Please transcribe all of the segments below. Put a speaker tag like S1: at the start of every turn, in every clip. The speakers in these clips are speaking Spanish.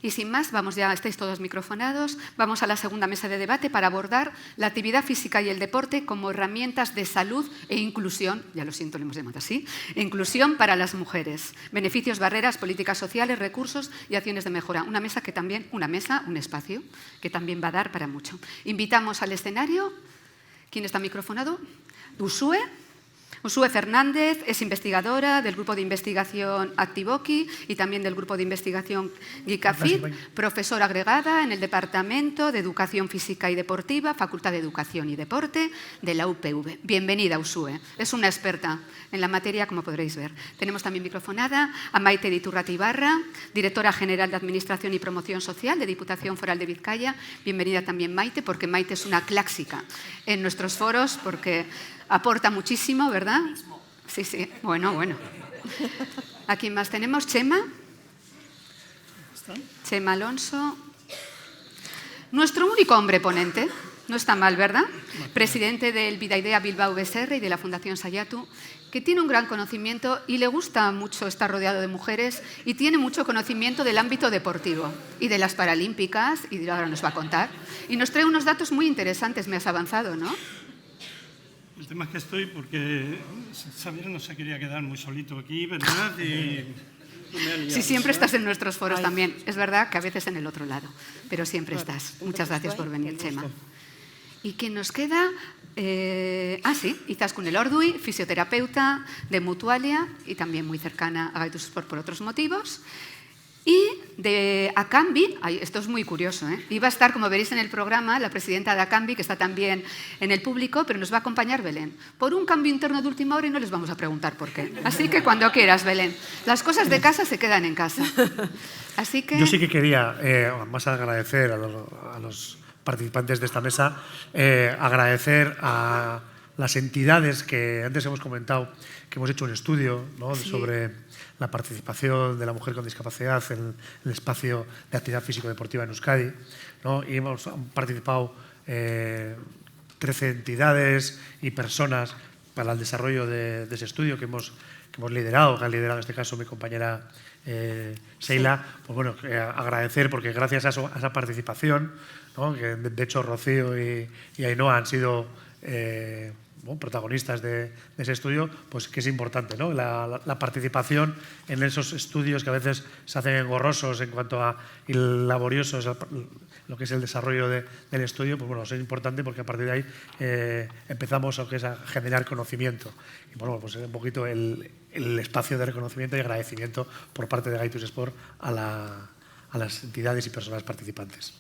S1: Y sin más, vamos ya, estáis todos microfonados, vamos a la segunda mesa de debate para abordar la actividad física y el deporte como herramientas de salud e inclusión, ya lo siento, lo hemos llamado así, inclusión para las mujeres, beneficios, barreras, políticas sociales, recursos y acciones de mejora. Una mesa que también, un espacio que también va a dar para mucho. Invitamos al escenario, ¿quién está microfonado? Usue Fernández es investigadora del Grupo de Investigación Activoki y también del Grupo de Investigación GICAFIT, profesora agregada en el Departamento de Educación Física y Deportiva, Facultad de Educación y Deporte de la UPV. Bienvenida, Usue. Es una experta en la materia, como podréis ver. Tenemos también microfonada a Maite Iturrate Ibarra, directora general de Administración y Promoción Social de Diputación Foral de Vizcaya. Bienvenida también, Maite, porque Maite es una clásica en nuestros foros, porque aporta muchísimo, ¿verdad? Sí, sí. Bueno. Aquí más tenemos Chema. Chema Alonso. Nuestro único hombre ponente. No está mal, ¿verdad? Presidente del Bidaidea Bilbao BSR y de la Fundación Sayatu, que tiene un gran conocimiento y le gusta mucho estar rodeado de mujeres y tiene mucho conocimiento del ámbito deportivo y de las paralímpicas, y ahora nos va a contar. Y nos trae unos datos muy interesantes, me has avanzado, ¿no?
S2: El tema es que estoy porque Xavier no se quería quedar muy solito aquí, ¿verdad?
S1: Sí, siempre estás en nuestros foros también. Es verdad que a veces en el otro lado, pero siempre estás. Muchas gracias por venir, Chema. ¿Y quién nos queda? Sí, Izaskun Elorduy, fisioterapeuta de Mutualia y también muy cercana a Gaitus Sport por otros motivos. Y de Acambi, esto es muy curioso, iba a estar, como veréis en el programa, la presidenta de Acambi, que está también en el público, pero nos va a acompañar Belén. Por un cambio interno de última hora y no les vamos a preguntar por qué. Así que cuando quieras, Belén. Las cosas de casa se quedan en casa. Así que...
S3: Yo sí que quería, más agradecer a los participantes de esta mesa, agradecer a las entidades que antes hemos comentado, que hemos hecho un estudio, ¿no? Sí, sobre la participación de la mujer con discapacidad en el espacio de actividad físico-deportiva en Euskadi, ¿no? Y hemos participado 13 entidades y personas para el desarrollo de ese estudio que hemos liderado, que ha liderado en este caso mi compañera Sheila. Pues bueno, agradecer porque gracias a esa participación, ¿no? Que de hecho Rocío y Ainhoa han sido protagonistas de ese estudio, pues que es importante, ¿no? La participación en esos estudios que a veces se hacen engorrosos en cuanto a y laboriosos, lo que es el desarrollo del estudio, pues bueno, es importante porque a partir de ahí empezamos a generar conocimiento. Y bueno, pues un poquito el espacio de reconocimiento y agradecimiento por parte de Gaitus Sport a las entidades y personas participantes.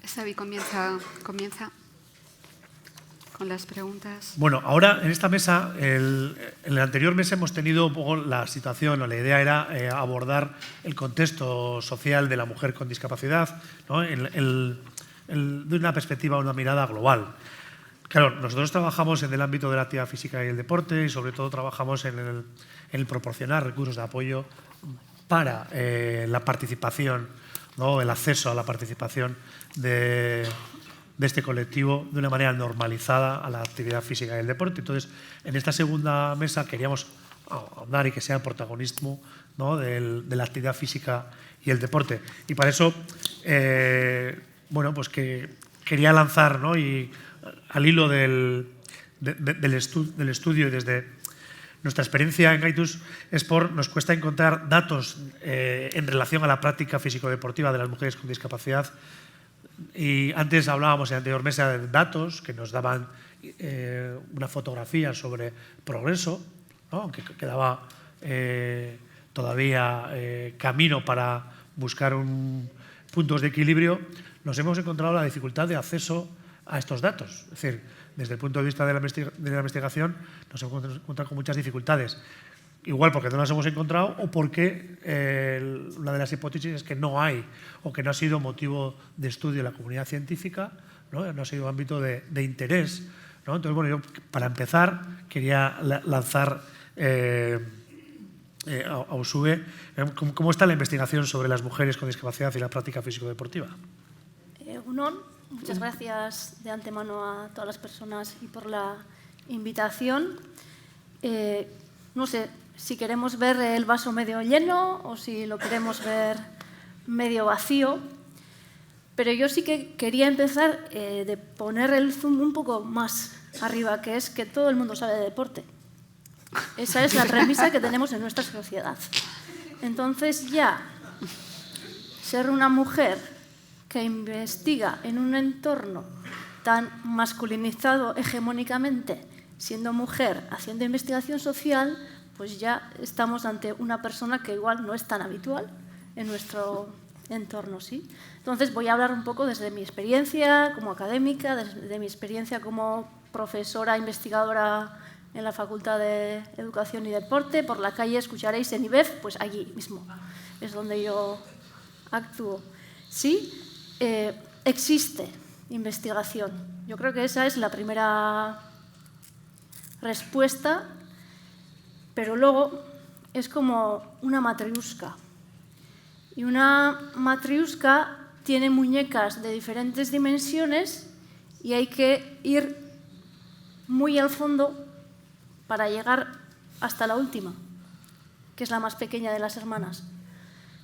S1: Xavi, comienza con las preguntas.
S3: Bueno, ahora en esta mesa, en la anterior mesa hemos tenido un poco la situación, o la idea era abordar el contexto social de la mujer con discapacidad, ¿no? De una perspectiva, una mirada global. Claro, nosotros trabajamos en el ámbito de la actividad física y el deporte y sobre todo trabajamos en el proporcionar recursos de apoyo para la participación, ¿no? El acceso a la participación de este colectivo de una manera normalizada a la actividad física y el deporte. Entonces, en esta segunda mesa queríamos ahondar y que sea protagonismo, ¿no? de la actividad física y el deporte. Y para eso, bueno, pues que quería lanzar, ¿no? Y al hilo del estudio y desde nuestra experiencia en Gaitus Sport nos cuesta encontrar datos en relación a la práctica físico-deportiva de las mujeres con discapacidad. Y antes hablábamos en la anterior mesa de datos que nos daban una fotografía sobre progreso, ¿no? Aunque quedaba todavía camino para buscar puntos de equilibrio. Nos hemos encontrado la dificultad de acceso a estos datos. Es decir, desde el punto de vista de la investigación nos hemos encontrado con muchas dificultades. Igual porque no las hemos encontrado o porque una de las hipótesis es que no hay o que no ha sido motivo de estudio de la comunidad científica, ¿no? No ha sido ámbito de interés, ¿no? Entonces, bueno, yo para empezar quería lanzar a Usue cómo está la investigación sobre las mujeres con discapacidad y la práctica físico-deportiva.
S4: Muchas gracias de antemano a todas las personas y por la invitación. No sé, si queremos ver el vaso medio lleno o si lo queremos ver medio vacío. Pero yo sí que quería empezar de poner el zoom un poco más arriba, que es que todo el mundo sabe de deporte. Esa es la premisa que tenemos en nuestra sociedad. Entonces ya, ser una mujer que investiga en un entorno tan masculinizado hegemónicamente, siendo mujer, haciendo investigación social, pues ya estamos ante una persona que igual no es tan habitual en nuestro entorno, ¿sí? Entonces voy a hablar un poco desde mi experiencia como académica, desde mi experiencia como profesora investigadora en la Facultad de Educación y Deporte. Por la calle escucharéis en IBEF, pues allí mismo es donde yo actúo. Sí, existe investigación. Yo creo que esa es la primera respuesta, pero luego es como una matriusca. Y una matriusca tiene muñecas de diferentes dimensiones y hay que ir muy al fondo para llegar hasta la última, que es la más pequeña de las hermanas.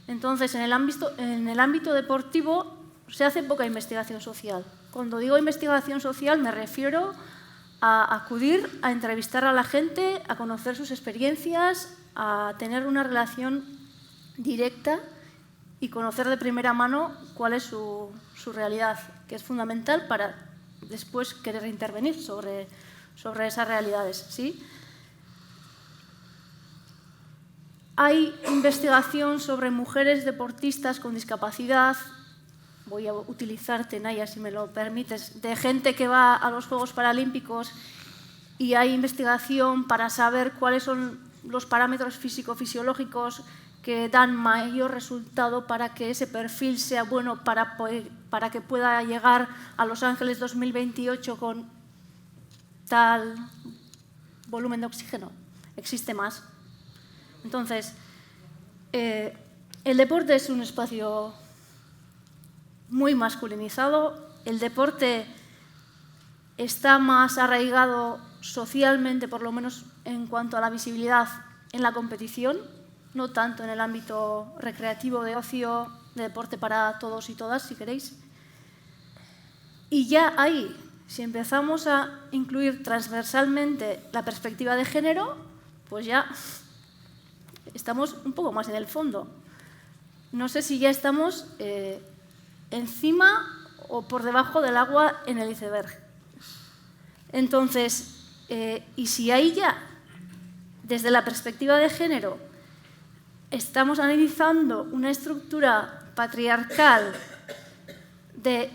S4: Entonces, en el ámbito deportivo se hace poca investigación social. Cuando digo investigación social me refiero a acudir a entrevistar a la gente, a conocer sus experiencias, a tener una relación directa y conocer de primera mano cuál es su realidad, que es fundamental para después querer intervenir sobre esas realidades, ¿sí? Hay investigación sobre mujeres deportistas con discapacidad. Voy a utilizarte, Naya, si me lo permites, de gente que va a los Juegos Paralímpicos, y hay investigación para saber cuáles son los parámetros físico-fisiológicos que dan mayor resultado para que ese perfil sea bueno para que pueda llegar a Los Ángeles 2028 con tal volumen de oxígeno. Existe más. Entonces, el deporte es un espacio muy masculinizado. El deporte está más arraigado socialmente, por lo menos en cuanto a la visibilidad, en la competición, no tanto en el ámbito recreativo, de ocio, de deporte para todos y todas, si queréis. Y ya ahí, si empezamos a incluir transversalmente la perspectiva de género, pues ya estamos un poco más en el fondo. No sé si ya estamos encima o por debajo del agua en el iceberg. Entonces, y si ahí ya, desde la perspectiva de género, estamos analizando una estructura patriarcal de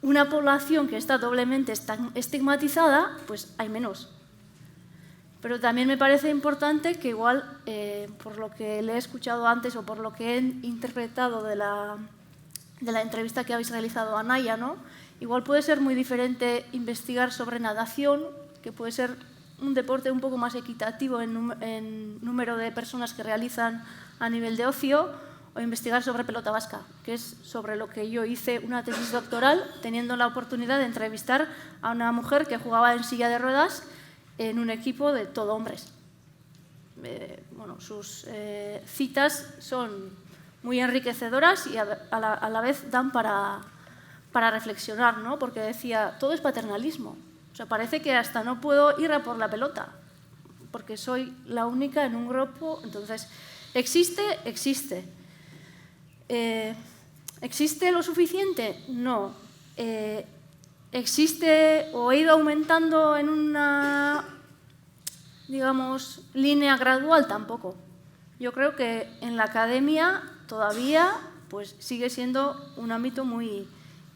S4: una población que está doblemente estigmatizada, pues hay menos. Pero también me parece importante que igual, por lo que le he escuchado antes o por lo que he interpretado de la entrevista que habéis realizado a Naya, ¿no? Igual puede ser muy diferente investigar sobre natación, que puede ser un deporte un poco más equitativo en número de personas que realizan a nivel de ocio, o investigar sobre pelota vasca, que es sobre lo que yo hice una tesis doctoral, teniendo la oportunidad de entrevistar a una mujer que jugaba en silla de ruedas en un equipo de todo hombres. Bueno, sus citas son muy enriquecedoras y a la vez dan para reflexionar, ¿no? Porque decía, todo es paternalismo. O sea, parece que hasta no puedo ir a por la pelota, porque soy la única en un grupo. Entonces, ¿existe? Existe. ¿Existe lo suficiente? No. ¿Existe o ha ido aumentando en una, digamos, línea gradual? Tampoco. Yo creo que en la academia todavía pues, sigue siendo un ámbito muy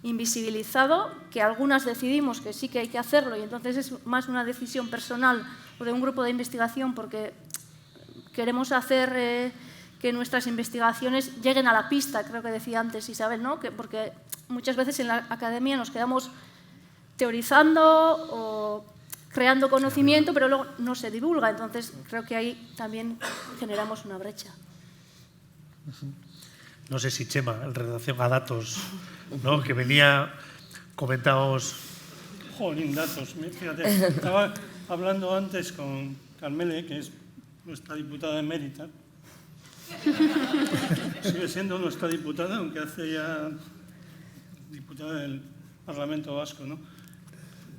S4: invisibilizado, que algunas decidimos que sí que hay que hacerlo y entonces es más una decisión personal o de un grupo de investigación porque queremos hacer que nuestras investigaciones lleguen a la pista, creo que decía antes Isabel, ¿no? Porque muchas veces en la academia nos quedamos teorizando o creando conocimiento, pero luego no se divulga, entonces creo que ahí también generamos una brecha.
S3: No sé si Chema, en relación a datos, ¿no? Que venía, comentaos.
S2: Jolín, datos. Fíjate, estaba hablando antes con Carmele, que es nuestra diputada emérita. Sigue siendo nuestra diputada, aunque hace ya diputada del Parlamento Vasco, ¿no?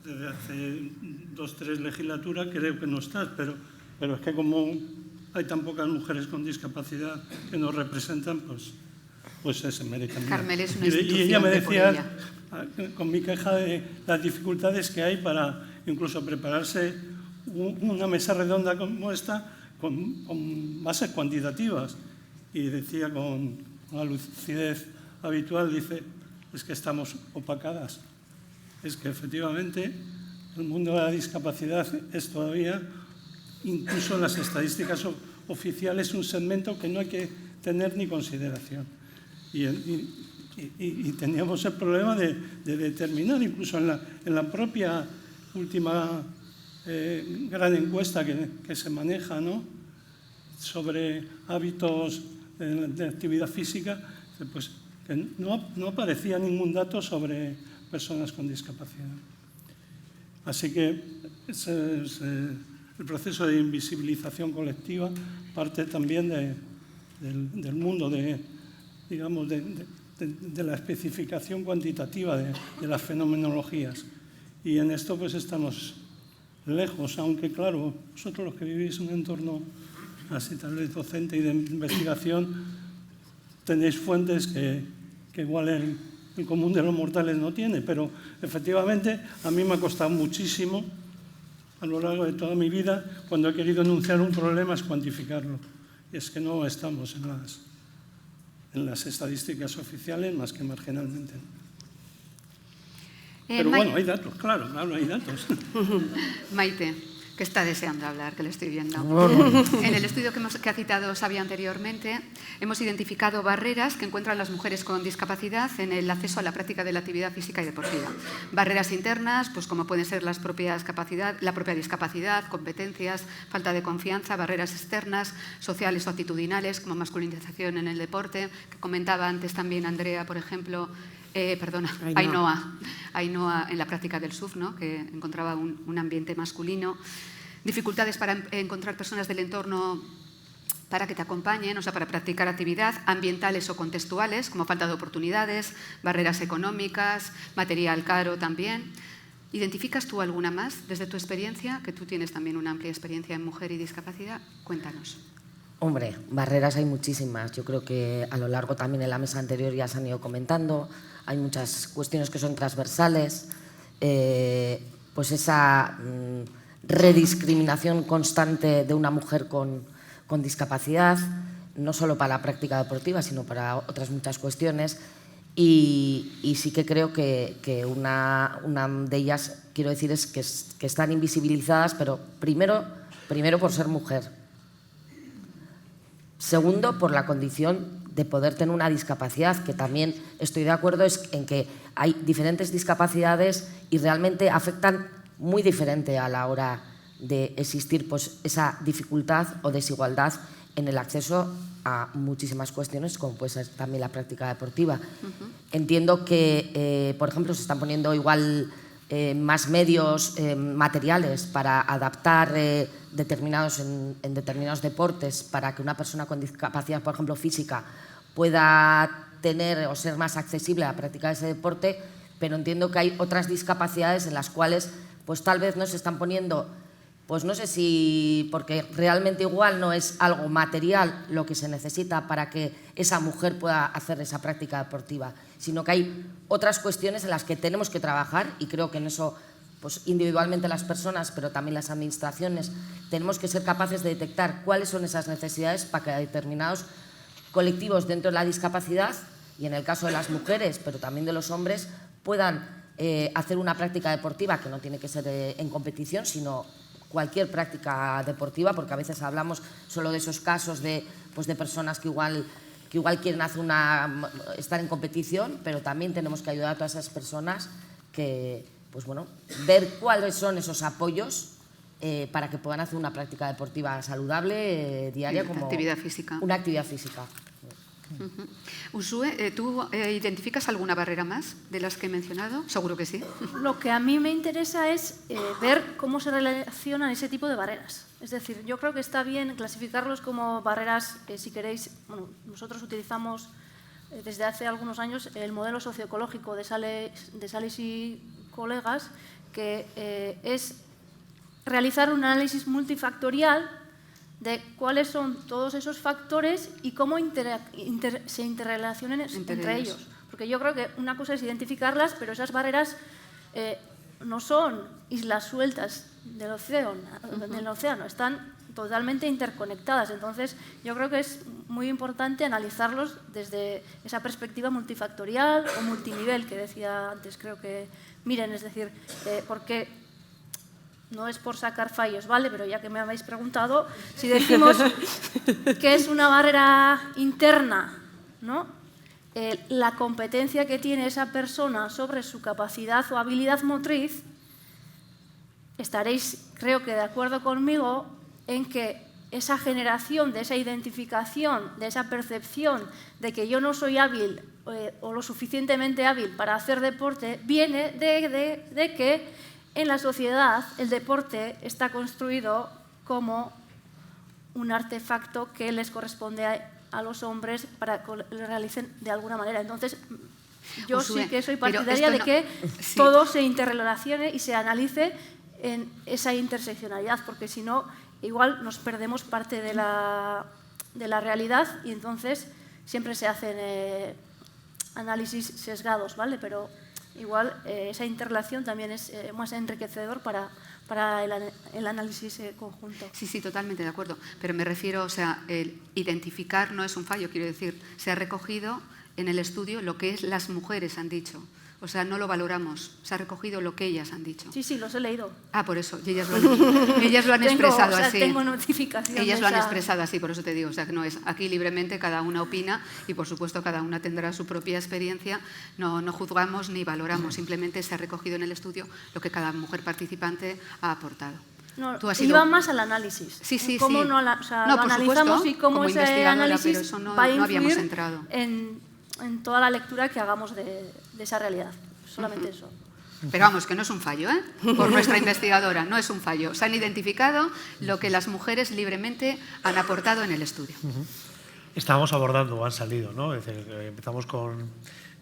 S2: Desde hace 2 o 3 legislaturas creo que no estás, pero es que como hay tan pocas mujeres con discapacidad que nos representan, pues es emérita.
S1: Carmel es una
S2: y ella me
S1: institución
S2: decía, con mi queja de las dificultades que hay para incluso prepararse una mesa redonda como esta con bases cuantitativas. Y decía con una lucidez habitual, dice, es que estamos opacadas. Es que efectivamente el mundo de la discapacidad es todavía, incluso en las estadísticas oficiales, un segmento que no hay que tener ni consideración. Y teníamos el problema de determinar, incluso en la propia última gran encuesta que se maneja, ¿no?, sobre hábitos de actividad física, pues que no aparecía ningún dato sobre personas con discapacidad. Así que el proceso de invisibilización colectiva parte también del mundo digamos, de la especificación cuantitativa de las fenomenologías. Y en esto pues estamos lejos, aunque claro, vosotros los que vivís en un entorno así tal vez docente y de investigación, tenéis fuentes que igual el común de los mortales no tiene, pero efectivamente a mí me ha costado muchísimo a lo largo de toda mi vida, cuando he querido enunciar un problema, es cuantificarlo. Y es que no estamos en las estadísticas oficiales más que marginalmente. Pero bueno, hay datos, claro, hay datos.
S1: Maite, que está deseando hablar, que le estoy viendo. En el estudio que ha citado Xavi anteriormente, hemos identificado barreras que encuentran las mujeres con discapacidad en el acceso a la práctica de la actividad física y deportiva. Barreras internas, pues como pueden ser la propia discapacidad, competencias, falta de confianza, barreras externas, sociales o actitudinales, como masculinización en el deporte, que comentaba antes también Andrea, por ejemplo, Ainhoa en la práctica del surf, ¿no?, que encontraba un ambiente masculino. Dificultades para encontrar personas del entorno para que te acompañen, o sea, para practicar actividad, ambientales o contextuales, como falta de oportunidades, barreras económicas, material caro también. ¿Identificas tú alguna más desde tu experiencia? Que tú tienes también una amplia experiencia en mujer y discapacidad. Cuéntanos.
S5: Hombre, barreras hay muchísimas. Yo creo que a lo largo también en la mesa anterior ya se han ido comentando. Hay muchas cuestiones que son transversales. Pues esa rediscriminación constante de una mujer con discapacidad, no solo para la práctica deportiva, sino para otras muchas cuestiones. Y sí que creo que una de ellas, quiero decir, es que están invisibilizadas, pero primero por ser mujer. Segundo, por la condición de poder tener una discapacidad, que también estoy de acuerdo en que hay diferentes discapacidades y realmente afectan muy diferente a la hora de existir pues, esa dificultad o desigualdad en el acceso a muchísimas cuestiones, como puede ser también la práctica deportiva. Entiendo que, por ejemplo, se están poniendo igual más medios materiales para adaptar en determinados deportes para que una persona con discapacidad, por ejemplo, física, pueda tener o ser más accesible a practicar ese deporte, pero entiendo que hay otras discapacidades en las cuales pues tal vez no se están poniendo, pues no sé si porque realmente igual no es algo material lo que se necesita para que esa mujer pueda hacer esa práctica deportiva, sino que hay otras cuestiones en las que tenemos que trabajar y creo que en eso pues individualmente las personas, pero también las administraciones, tenemos que ser capaces de detectar cuáles son esas necesidades para que determinados colectivos dentro de la discapacidad y en el caso de las mujeres, pero también de los hombres, puedan hacer una práctica deportiva que no tiene que ser en competición, sino cualquier práctica deportiva, porque a veces hablamos solo de esos casos de personas que igual quieren estar en competición, pero también tenemos que ayudar a todas esas personas que, pues bueno, ver cuáles son esos apoyos para que puedan hacer una práctica deportiva saludable diaria como
S1: actividad física.
S5: Una actividad física.
S1: Usue, ¿tú identificas alguna barrera más de las que he mencionado? Seguro que sí.
S4: Lo que a mí me interesa es ver cómo se relacionan ese tipo de barreras. Es decir, yo creo que está bien clasificarlos como barreras, si queréis, bueno, nosotros utilizamos desde hace algunos años el modelo socioecológico de Sales y colegas, que es realizar un análisis multifactorial de cuáles son todos esos factores y cómo se interrelacionan entre ellos. Porque yo creo que una cosa es identificarlas, pero esas barreras no son islas sueltas del océano, están totalmente interconectadas. Entonces, yo creo que es muy importante analizarlos desde esa perspectiva multifactorial o multinivel que decía antes, creo que miren, es decir, porque no es por sacar fallos, ¿vale? Pero ya que me habéis preguntado, si decimos que es una barrera interna, ¿no? La competencia que tiene esa persona sobre su capacidad o habilidad motriz, estaréis, creo que, de acuerdo conmigo en que esa generación de esa identificación, de esa percepción de que yo no soy hábil o lo suficientemente hábil para hacer deporte, viene de que en la sociedad el deporte está construido como un artefacto que les corresponde a los hombres para que lo realicen de alguna manera. Entonces, yo sí que soy partidaria de que todo se interrelacione y se analice en esa interseccionalidad, porque si no, igual nos perdemos parte de la realidad y entonces siempre se hacen análisis sesgados, ¿vale? Pero igual esa interrelación también es más enriquecedor para el análisis conjunto.
S1: Sí, sí, totalmente de acuerdo. Pero me refiero, o sea, el identificar no es un fallo, quiero decir, se ha recogido en el estudio lo que las mujeres han dicho. O sea, no lo valoramos, se ha recogido lo que ellas han dicho.
S4: Sí, sí, los he leído.
S1: Ah, por eso, y ellas lo han expresado así.
S4: Tengo notificación.
S1: Ellas lo han expresado así, por eso te digo, o sea, que no es aquí libremente, cada una opina y por supuesto cada una tendrá su propia experiencia, no juzgamos ni valoramos, simplemente se ha recogido en el estudio lo que cada mujer participante ha aportado.
S4: No, iba más al análisis.
S1: Sí, sí,
S4: cómo
S1: sí.
S4: lo analizamos
S1: supuesto,
S4: y cómo
S1: como
S4: ese análisis
S1: pero eso no
S4: va a
S1: habíamos
S4: influir
S1: entrado.
S4: en toda la lectura que hagamos de esa realidad. Solamente eso.
S1: Pero vamos, que no es un fallo, ¿eh? Por nuestra investigadora, no es un fallo. Se han identificado lo que las mujeres libremente han aportado en el estudio.
S3: Estábamos abordando, o han salido, ¿no? Es decir, empezamos con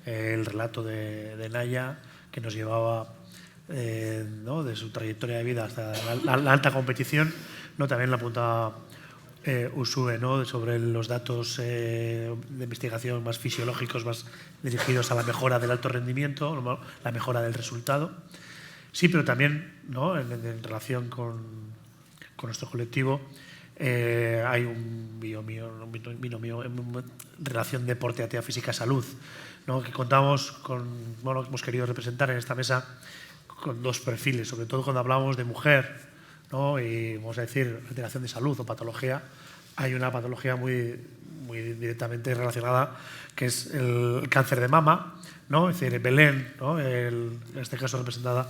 S3: el relato de Naya, que nos llevaba ¿no? de su trayectoria de vida hasta la alta competición, ¿no? También la apuntaba Usue, ¿no? Sobre los datos de investigación más fisiológicos, más dirigidos a la mejora del alto rendimiento, la mejora del resultado. Sí, pero también, ¿no? en relación con nuestro colectivo hay un binomio en relación deporte, actividad física, salud, ¿no? Que contamos con, bueno, hemos querido representar en esta mesa con dos perfiles, sobre todo cuando hablamos de mujer, ¿no? Y vamos a decir alteración de salud o patología, hay una patología muy directamente relacionada que es el cáncer de mama, ¿no? Es decir, Belén, ¿no? En este caso representada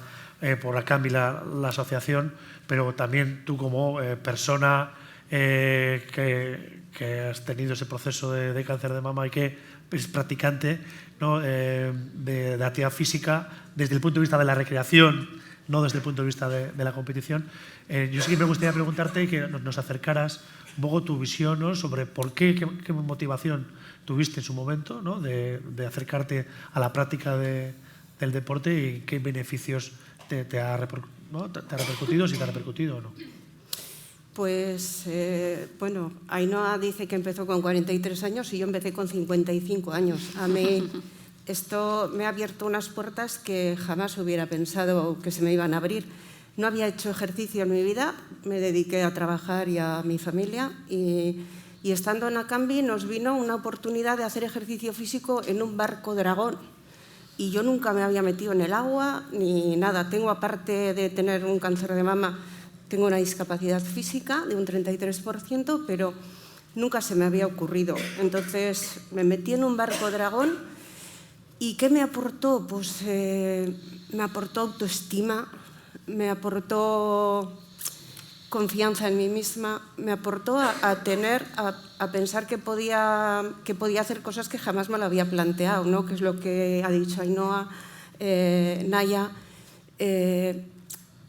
S3: por ACAMI, la asociación, pero también tú como persona que has tenido ese proceso de cáncer de mama y que es practicante, ¿no? de actividad física desde el punto de vista de la recreación, no desde el punto de vista de la competición. Yo sí que me gustaría preguntarte que nos acercaras un poco tu visión, ¿no? Sobre por qué motivación tuviste en su momento, ¿no? de acercarte a la práctica del deporte y qué beneficios te ha repercutido, si te ha repercutido o no.
S6: Pues, bueno, Ainhoa dice que empezó con 43 años y yo empecé con 55 años. A mí esto me ha abierto unas puertas que jamás hubiera pensado que se me iban a abrir. No había hecho ejercicio en mi vida, me dediqué a trabajar y a mi familia y estando en Acambi nos vino una oportunidad de hacer ejercicio físico en un barco dragón. Y yo nunca me había metido en el agua ni nada. Tengo, aparte de tener un cáncer de mama, tengo una discapacidad física de un 33%, pero nunca se me había ocurrido. Entonces me metí en un barco dragón y ¿qué me aportó? Pues me aportó autoestima, me aportó confianza en mí misma, me aportó a pensar que podía hacer cosas que jamás me lo había planteado, ¿no? Que es lo que ha dicho Ainhoa, Naya.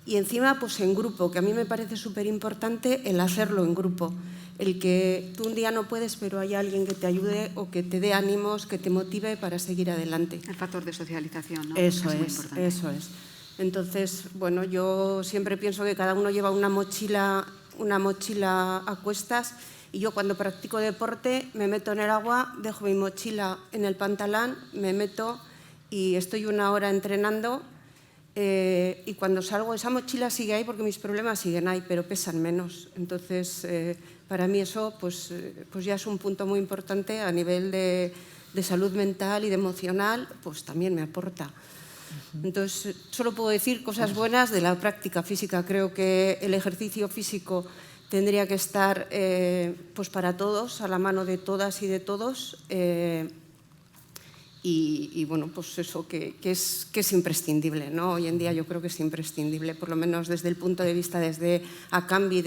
S6: Y encima, pues en grupo, que a mí me parece súper importante el hacerlo en grupo. El que tú un día no puedes, pero hay alguien que te ayude o que te dé ánimos, que te motive para seguir adelante.
S1: El factor de socialización, ¿no?
S6: Eso
S1: muy
S6: es,
S1: importante.
S6: eso es. Entonces, bueno, yo siempre pienso que cada uno lleva una mochila a cuestas, y yo cuando practico deporte me meto en el agua, dejo mi mochila en el pantalón, me meto y estoy 1 hora entrenando, y cuando salgo esa mochila sigue ahí porque mis problemas siguen ahí, pero pesan menos. Entonces, para mí eso pues ya es un punto muy importante a nivel de salud mental y de emocional, pues también me aporta. Entonces, solo puedo decir cosas buenas de la práctica física. Creo que el ejercicio físico tendría que estar pues para todos, a la mano de todas y de todos. Y bueno, pues eso que es imprescindible, ¿no? Hoy en día yo creo que es imprescindible, por lo menos desde el punto de vista desde Acambi,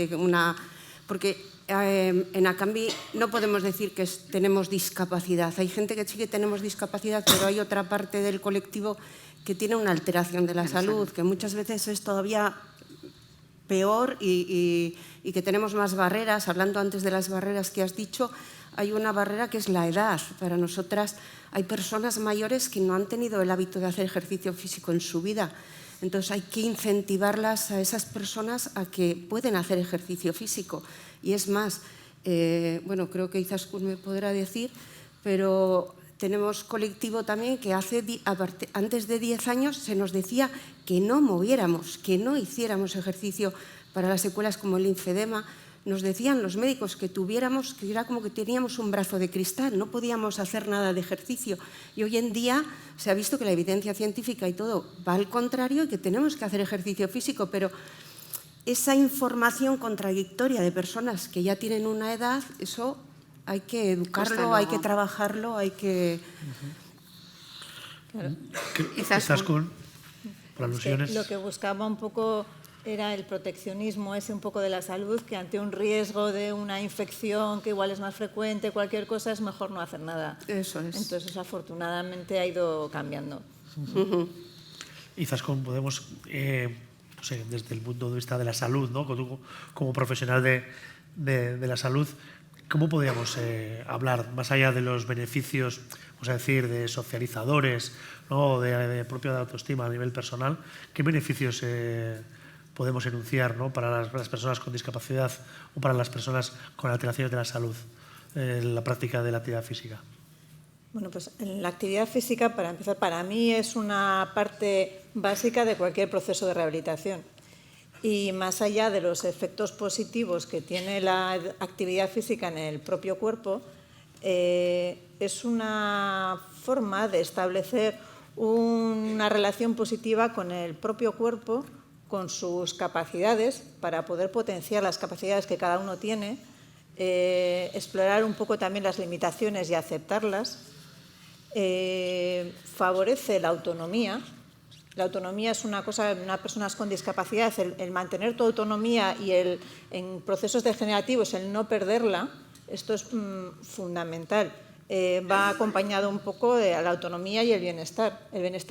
S6: porque en Acambi no podemos decir que tenemos discapacidad. Hay gente que sí que tenemos discapacidad, pero hay otra parte del colectivo que tiene una alteración de la salud, que muchas veces es todavía peor y que tenemos más barreras. Hablando antes de las barreras que has dicho, hay una barrera que es la edad. Para nosotras hay personas mayores que no han tenido el hábito de hacer ejercicio físico en su vida. Entonces hay que incentivarlas a esas personas a que pueden hacer ejercicio físico. Y es más, bueno, creo que Izaskun me podrá decir, pero tenemos colectivo también que antes de 10 años se nos decía que no moviéramos, que no hiciéramos ejercicio para las secuelas como el linfedema. Nos decían los médicos que era como que teníamos un brazo de cristal, no podíamos hacer nada de ejercicio. Y hoy en día se ha visto que la evidencia científica y todo va al contrario y que tenemos que hacer ejercicio físico, pero esa información contradictoria de personas que ya tienen una edad, eso hay que educarlo, hay que trabajarlo, hay que...
S7: Claro.
S3: Izaskun, por alusiones.
S7: Lo que buscaba un poco era el proteccionismo ese un poco de la salud, que ante un riesgo de una infección que igual es más frecuente, cualquier cosa, es mejor no hacer nada.
S6: Eso es.
S7: Entonces, afortunadamente, ha ido cambiando.
S3: Izaskun, podemos, no sé, desde el punto de vista de la salud, ¿no? Como profesional de la salud, ¿cómo podríamos hablar, más allá de los beneficios, vamos a decir, de socializadores, ¿no? de propia autoestima a nivel personal, qué beneficios podemos enunciar, ¿no? para las personas con discapacidad o para las personas con alteraciones de la salud en la práctica de la actividad física?
S7: Bueno, pues la actividad física, para empezar, para mí es una parte básica de cualquier proceso de rehabilitación. Y más allá de los efectos positivos que tiene la actividad física en el propio cuerpo, es una forma de establecer una relación positiva con el propio cuerpo, con sus capacidades, para poder potenciar las capacidades que cada uno tiene, explorar un poco también las limitaciones y aceptarlas. Favorece la autonomía. La autonomía es una cosa en unas personas con discapacidad, el mantener tu autonomía y en procesos degenerativos el no perderla, esto es fundamental. Va acompañado un poco de la autonomía y el bienestar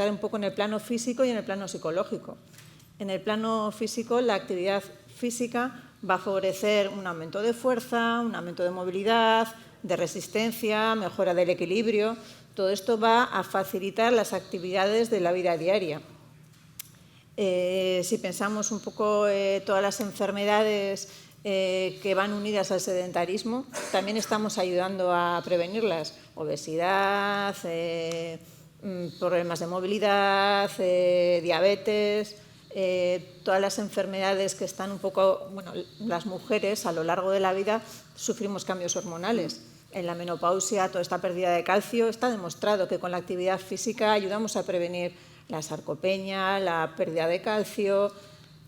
S7: un poco en el plano físico y en el plano psicológico. En el plano físico, la actividad física va a favorecer un aumento de fuerza, un aumento de movilidad, de resistencia, mejora del equilibrio. Todo esto va a facilitar las actividades de la vida diaria. Si pensamos un poco todas las enfermedades que van unidas al sedentarismo, también estamos ayudando a prevenirlas. Obesidad, problemas de movilidad, diabetes, todas las enfermedades que están un poco... Bueno, las mujeres a lo largo de la vida sufrimos cambios hormonales. En la menopausia, toda esta pérdida de calcio, está demostrado que con la actividad física ayudamos a prevenir la sarcopenia, la pérdida de calcio.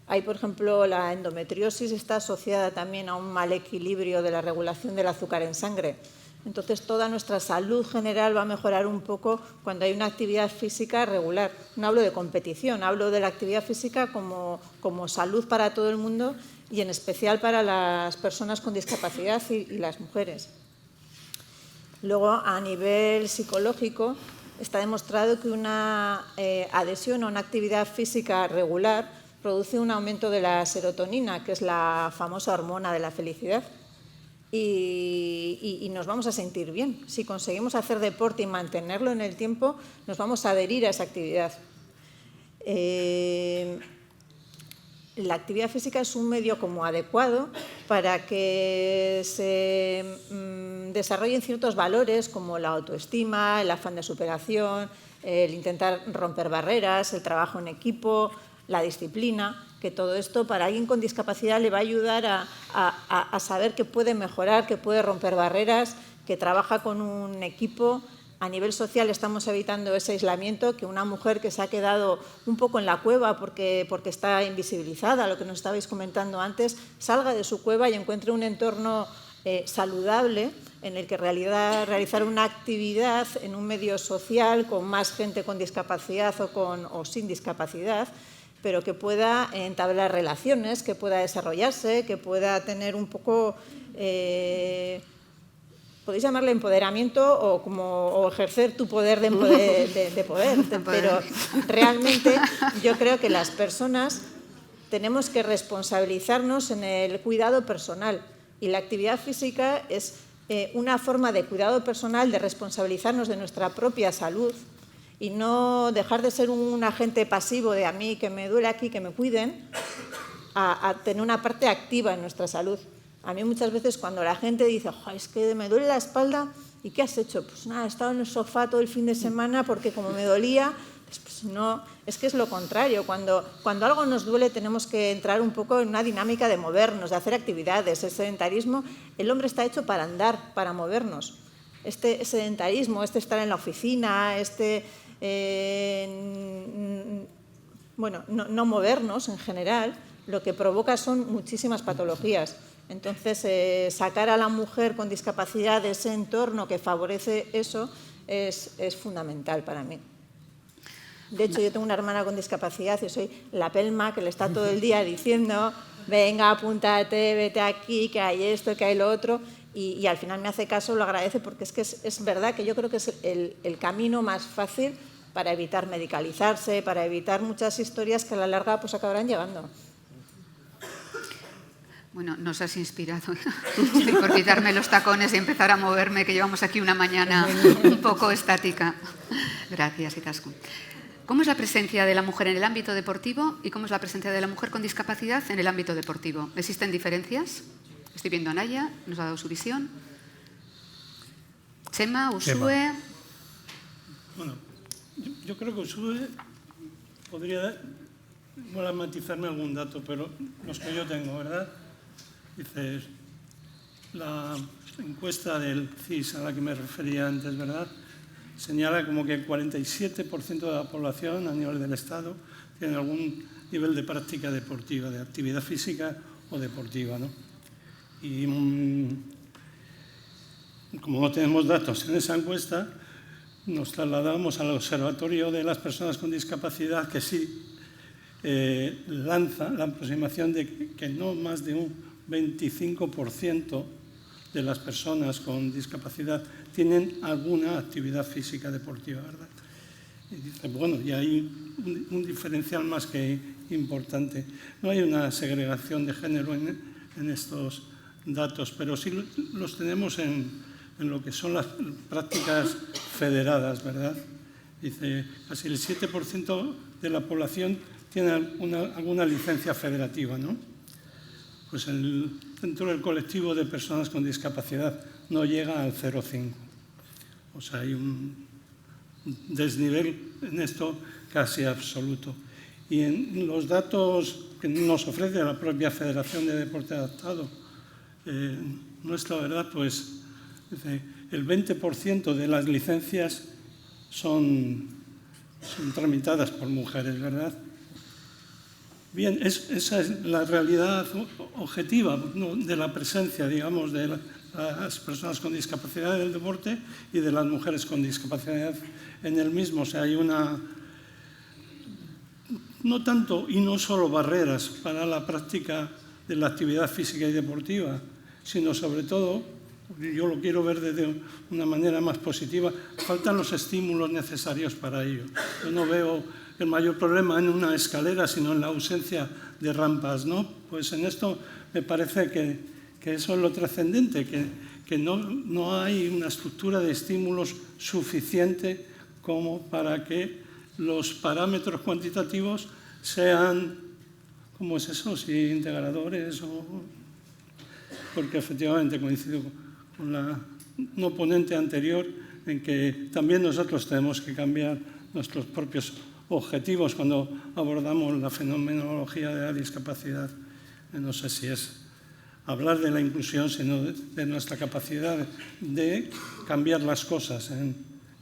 S7: Hay, por ejemplo, la endometriosis está asociada también a un mal equilibrio de la regulación del azúcar en sangre. Entonces, toda nuestra salud general va a mejorar un poco cuando hay una actividad física regular. No hablo de competición, hablo de la actividad física como salud para todo el mundo y en especial para las personas con discapacidad y las mujeres. Luego, a nivel psicológico, está demostrado que una adhesión a una actividad física regular produce un aumento de la serotonina, que es la famosa hormona de la felicidad, y nos vamos a sentir bien. Si conseguimos hacer deporte y mantenerlo en el tiempo, nos vamos a adherir a esa actividad. La actividad física es un medio como adecuado para que se desarrollen ciertos valores como la autoestima, el afán de superación, el intentar romper barreras, el trabajo en equipo, la disciplina, que todo esto para alguien con discapacidad le va a ayudar a saber que puede mejorar, que puede romper barreras, que trabaja con un equipo. A nivel social estamos evitando ese aislamiento, que una mujer que se ha quedado un poco en la cueva porque está invisibilizada, lo que nos estabais comentando antes, salga de su cueva y encuentre un entorno saludable en el que realizar una actividad en un medio social con más gente con discapacidad o sin discapacidad, pero que pueda entablar relaciones, que pueda desarrollarse, que pueda tener un poco... podéis llamarle empoderamiento o ejercer tu poder de poder, pero realmente yo creo que las personas tenemos que responsabilizarnos en el cuidado personal, y la actividad física es una forma de cuidado personal, de responsabilizarnos de nuestra propia salud y no dejar de ser un agente pasivo de a mí que me duele aquí, que me cuiden, a tener una parte activa en nuestra salud. A mí muchas veces cuando la gente dice, es que me duele la espalda, ¿y qué has hecho? Pues nada, he estado en el sofá todo el fin de semana porque como me dolía, pues no, es que es lo contrario. Cuando algo nos duele tenemos que entrar un poco en una dinámica de movernos, de hacer actividades. El sedentarismo, el hombre está hecho para andar, para movernos. Este sedentarismo, estar en la oficina, no movernos en general, lo que provoca son muchísimas patologías. Entonces, sacar a la mujer con discapacidad de ese entorno que favorece eso es fundamental para mí. De hecho, yo tengo una hermana con discapacidad y soy la pelma que le está todo el día diciendo venga, apúntate, vete aquí, que hay esto, que hay lo otro, y al final me hace caso, lo agradece, porque es que es verdad que yo creo que es el camino más fácil para evitar medicalizarse, para evitar muchas historias que a la larga pues acabarán llevando.
S1: Bueno, nos has inspirado por quitarme los tacones y empezar a moverme, que llevamos aquí una mañana un poco estática. Gracias, Itascu. ¿Cómo es la presencia de la mujer en el ámbito deportivo y cómo es la presencia de la mujer con discapacidad en el ámbito deportivo? ¿Existen diferencias? Estoy viendo a Naya, nos ha dado su visión. Chema, Uxue.
S2: Bueno, yo creo que Uxue podría matizarme algún dato, pero los que yo tengo, ¿verdad? Dices, la encuesta del CIS a la que me refería antes, ¿verdad?, señala como que el 47% de la población a nivel del Estado tiene algún nivel de práctica deportiva, de actividad física o deportiva, ¿no? Y como no tenemos datos en esa encuesta, nos trasladamos al Observatorio de las Personas con Discapacidad, que sí lanza la aproximación de que no más de un 25% de las personas con discapacidad tienen alguna actividad física deportiva, ¿verdad? Y dice, bueno, y hay un diferencial más que importante. No hay una segregación de género en estos datos, pero sí los tenemos en lo que son las prácticas federadas, ¿verdad? Dice, casi el 7% de la población tiene alguna licencia federativa, ¿no? Pues dentro del colectivo de personas con discapacidad no llega al 0,5. O sea, hay un desnivel en esto casi absoluto. Y en los datos que nos ofrece la propia Federación de Deporte Adaptado, nuestra verdad, pues el 20% de las licencias son tramitadas por mujeres, ¿verdad? Bien, esa es la realidad objetiva, ¿no?, de la presencia, digamos, de las personas con discapacidad del deporte y de las mujeres con discapacidad en el mismo. O sea, hay no tanto y no solo barreras para la práctica de la actividad física y deportiva, sino sobre todo, yo lo quiero ver de una manera más positiva, faltan los estímulos necesarios para ello. Yo no veo el mayor problema en una escalera, sino en la ausencia de rampas, ¿no? Pues en esto me parece que eso es lo trascendente, que no hay una estructura de estímulos suficiente como para que los parámetros cuantitativos sean, ¿cómo es eso? Si integradores o... Porque efectivamente coincido con la no ponente anterior en que también nosotros tenemos que cambiar nuestros propios objetivos cuando abordamos la fenomenología de la discapacidad. No sé si es hablar de la inclusión, sino de nuestra capacidad de cambiar las cosas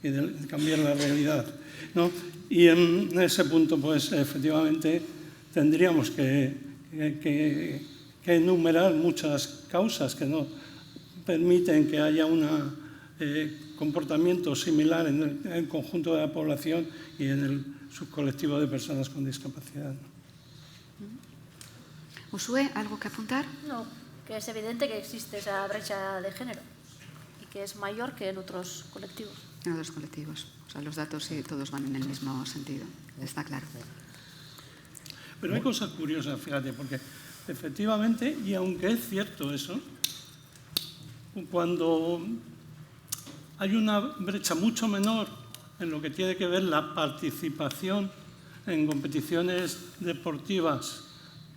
S2: y de cambiar la realidad, ¿no? Y en ese punto, pues efectivamente, tendríamos que enumerar muchas causas que no permiten que haya un comportamiento similar en el conjunto de la población y en el subcolectivo de personas con discapacidad.
S1: Uxue, ¿algo que apuntar?
S4: No, que es evidente que existe esa brecha de género y que es mayor que en otros colectivos.
S1: En otros colectivos. O sea, los datos sí, todos van en el mismo sentido. Está claro.
S2: Pero hay cosas curiosas, fíjate, porque efectivamente, y aunque es cierto eso, cuando hay una brecha mucho menor en lo que tiene que ver la participación en competiciones deportivas,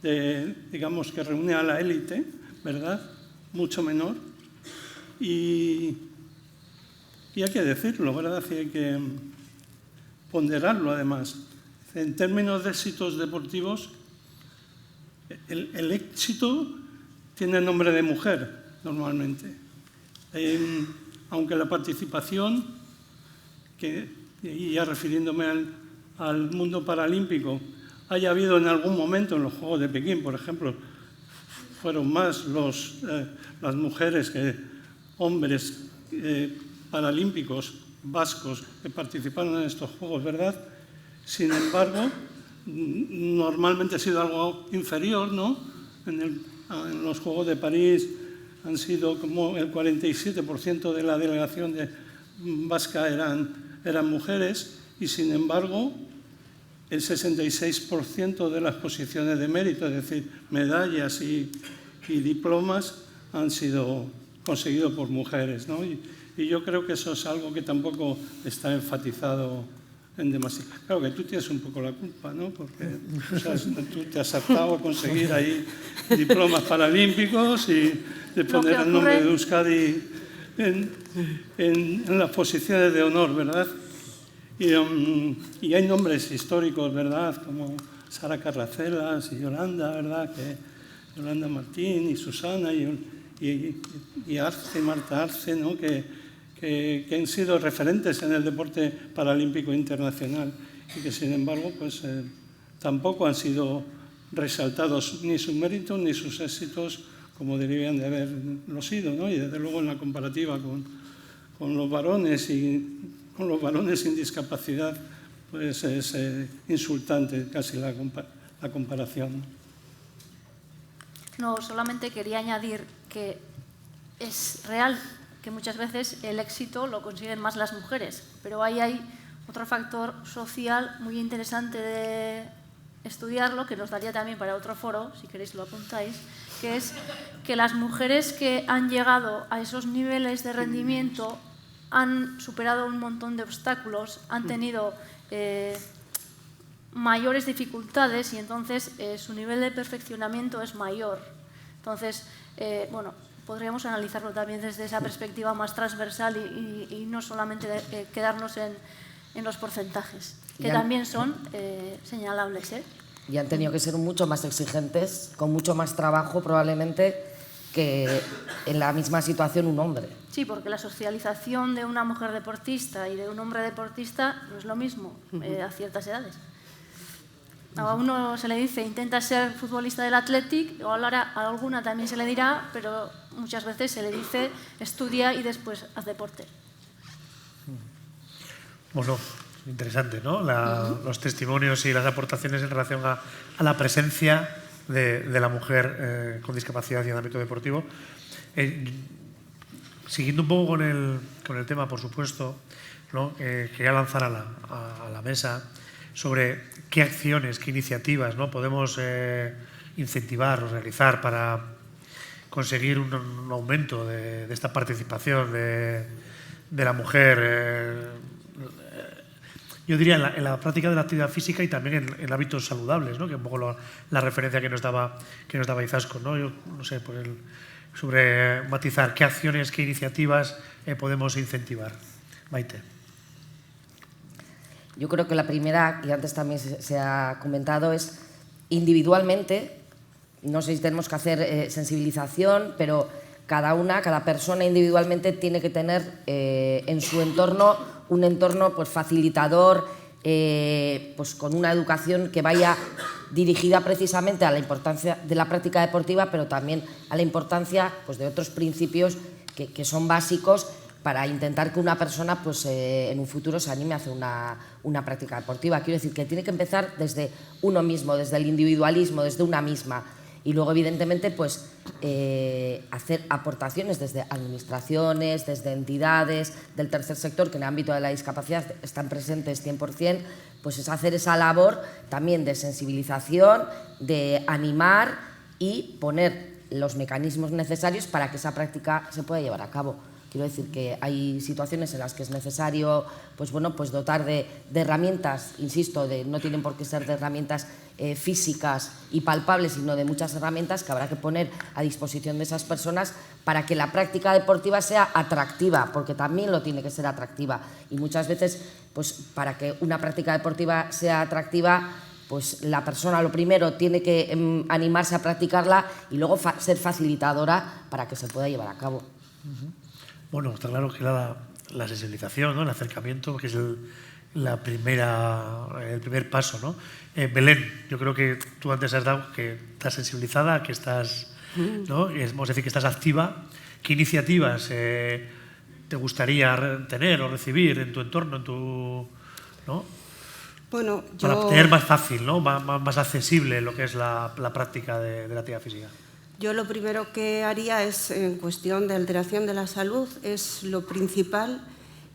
S2: digamos, que reúne a la élite, ¿verdad? Mucho menor. Y hay que decirlo, ¿verdad? Y hay que ponderarlo, además. En términos de éxitos deportivos, el éxito tiene nombre de mujer, normalmente. Aunque la participación, y ya refiriéndome al mundo paralímpico, haya habido en algún momento en los Juegos de Pekín, por ejemplo, fueron más las mujeres que hombres paralímpicos vascos que participaron en estos Juegos, ¿verdad? Sin embargo, normalmente ha sido algo inferior, ¿no? En los Juegos de París han sido como el 47% de la delegación vasca eran mujeres y, sin embargo, el 66% de las posiciones de mérito, es decir, medallas y diplomas, han sido conseguidos por mujeres, ¿no? Y yo creo que eso es algo que tampoco está enfatizado en demasía. Claro que tú tienes un poco la culpa, ¿no? Porque o sea, tú te has hartado a conseguir ahí diplomas paralímpicos y de poner el nombre de Euskadi en las posiciones de honor, ¿verdad? Y hay nombres históricos, ¿verdad? Como Sara Carracelas y Yolanda, ¿verdad? Yolanda Martín y Susana y Arce, Marta Arce, ¿no? Que han sido referentes en el deporte paralímpico internacional y que, sin embargo, pues tampoco han sido resaltados ni sus méritos ni sus éxitos como deberían de haberlo sido, ¿no? Y desde luego en la comparativa con los varones sin discapacidad, pues es insultante casi la comparación.
S4: No, solamente quería añadir que es real que muchas veces el éxito lo consiguen más las mujeres, pero ahí hay otro factor social muy interesante de estudiarlo, que nos daría también para otro foro, si queréis lo apuntáis, que es que las mujeres que han llegado a esos niveles de rendimiento han superado un montón de obstáculos, han tenido mayores dificultades y entonces su nivel de perfeccionamiento es mayor. Entonces, bueno, podríamos analizarlo también desde esa perspectiva más transversal y no solamente quedarnos en los porcentajes, que también son señalables, ¿eh?
S5: Y han tenido que ser mucho más exigentes, con mucho más trabajo probablemente que en la misma situación un hombre.
S4: Sí, porque la socialización de una mujer deportista y de un hombre deportista no es lo mismo a ciertas edades. A uno se le dice intenta ser futbolista del Athletic, o a alguna también se le dirá, pero muchas veces se le dice estudia y después haz deporte.
S3: Bueno, interesante, ¿no? Los testimonios y las aportaciones en relación a la presencia de la mujer con discapacidad y en el ámbito deportivo. Siguiendo un poco con el tema, por supuesto, ¿no? Quería lanzar a la mesa sobre qué acciones, qué iniciativas, ¿no? podemos incentivar o realizar para conseguir un aumento de esta participación de la mujer, yo diría en la práctica de la actividad física y también en hábitos saludables, ¿no? que es un poco la referencia que nos daba Izaskun, ¿no? Yo no sé, sobre matizar qué acciones, qué iniciativas podemos incentivar. Maite.
S5: Yo creo que la primera, y antes también se ha comentado, es individualmente. No sé si tenemos que hacer sensibilización, pero cada persona individualmente tiene que tener en su entorno un entorno pues, facilitador, pues, con una educación que vaya dirigida precisamente a la importancia de la práctica deportiva, pero también a la importancia pues, de otros principios que son básicos para intentar que una persona pues, en un futuro se anime a hacer una práctica deportiva. Quiero decir que tiene que empezar desde uno mismo, desde el individualismo, desde una misma. Y luego, evidentemente, pues, hacer aportaciones desde administraciones, desde entidades del tercer sector que en el ámbito de la discapacidad están presentes 100%, pues es hacer esa labor también de sensibilización, de animar y poner los mecanismos necesarios para que esa práctica se pueda llevar a cabo. Quiero decir que hay situaciones en las que es necesario pues bueno, pues dotar de herramientas, insisto, no tienen por qué ser de herramientas físicas y palpables, sino de muchas herramientas que habrá que poner a disposición de esas personas para que la práctica deportiva sea atractiva, porque también lo tiene que ser atractiva. Y muchas veces, pues para que una práctica deportiva sea atractiva, pues la persona lo primero tiene que animarse a practicarla y luego ser facilitadora para que se pueda llevar a cabo.
S3: Bueno, está claro que la sensibilización, ¿no? El acercamiento, que es el primer paso, ¿no? Belén, yo creo que tú antes has dado que estás sensibilizada, que estás, ¿no? Vamos a decir que estás activa. ¿Qué iniciativas te gustaría tener o recibir en tu entorno, ¿no?
S6: Bueno,
S3: para tener más fácil, ¿no? más accesible lo que es la práctica de la actividad física?
S6: Yo lo primero que haría es, en cuestión de alteración de la salud, es lo principal,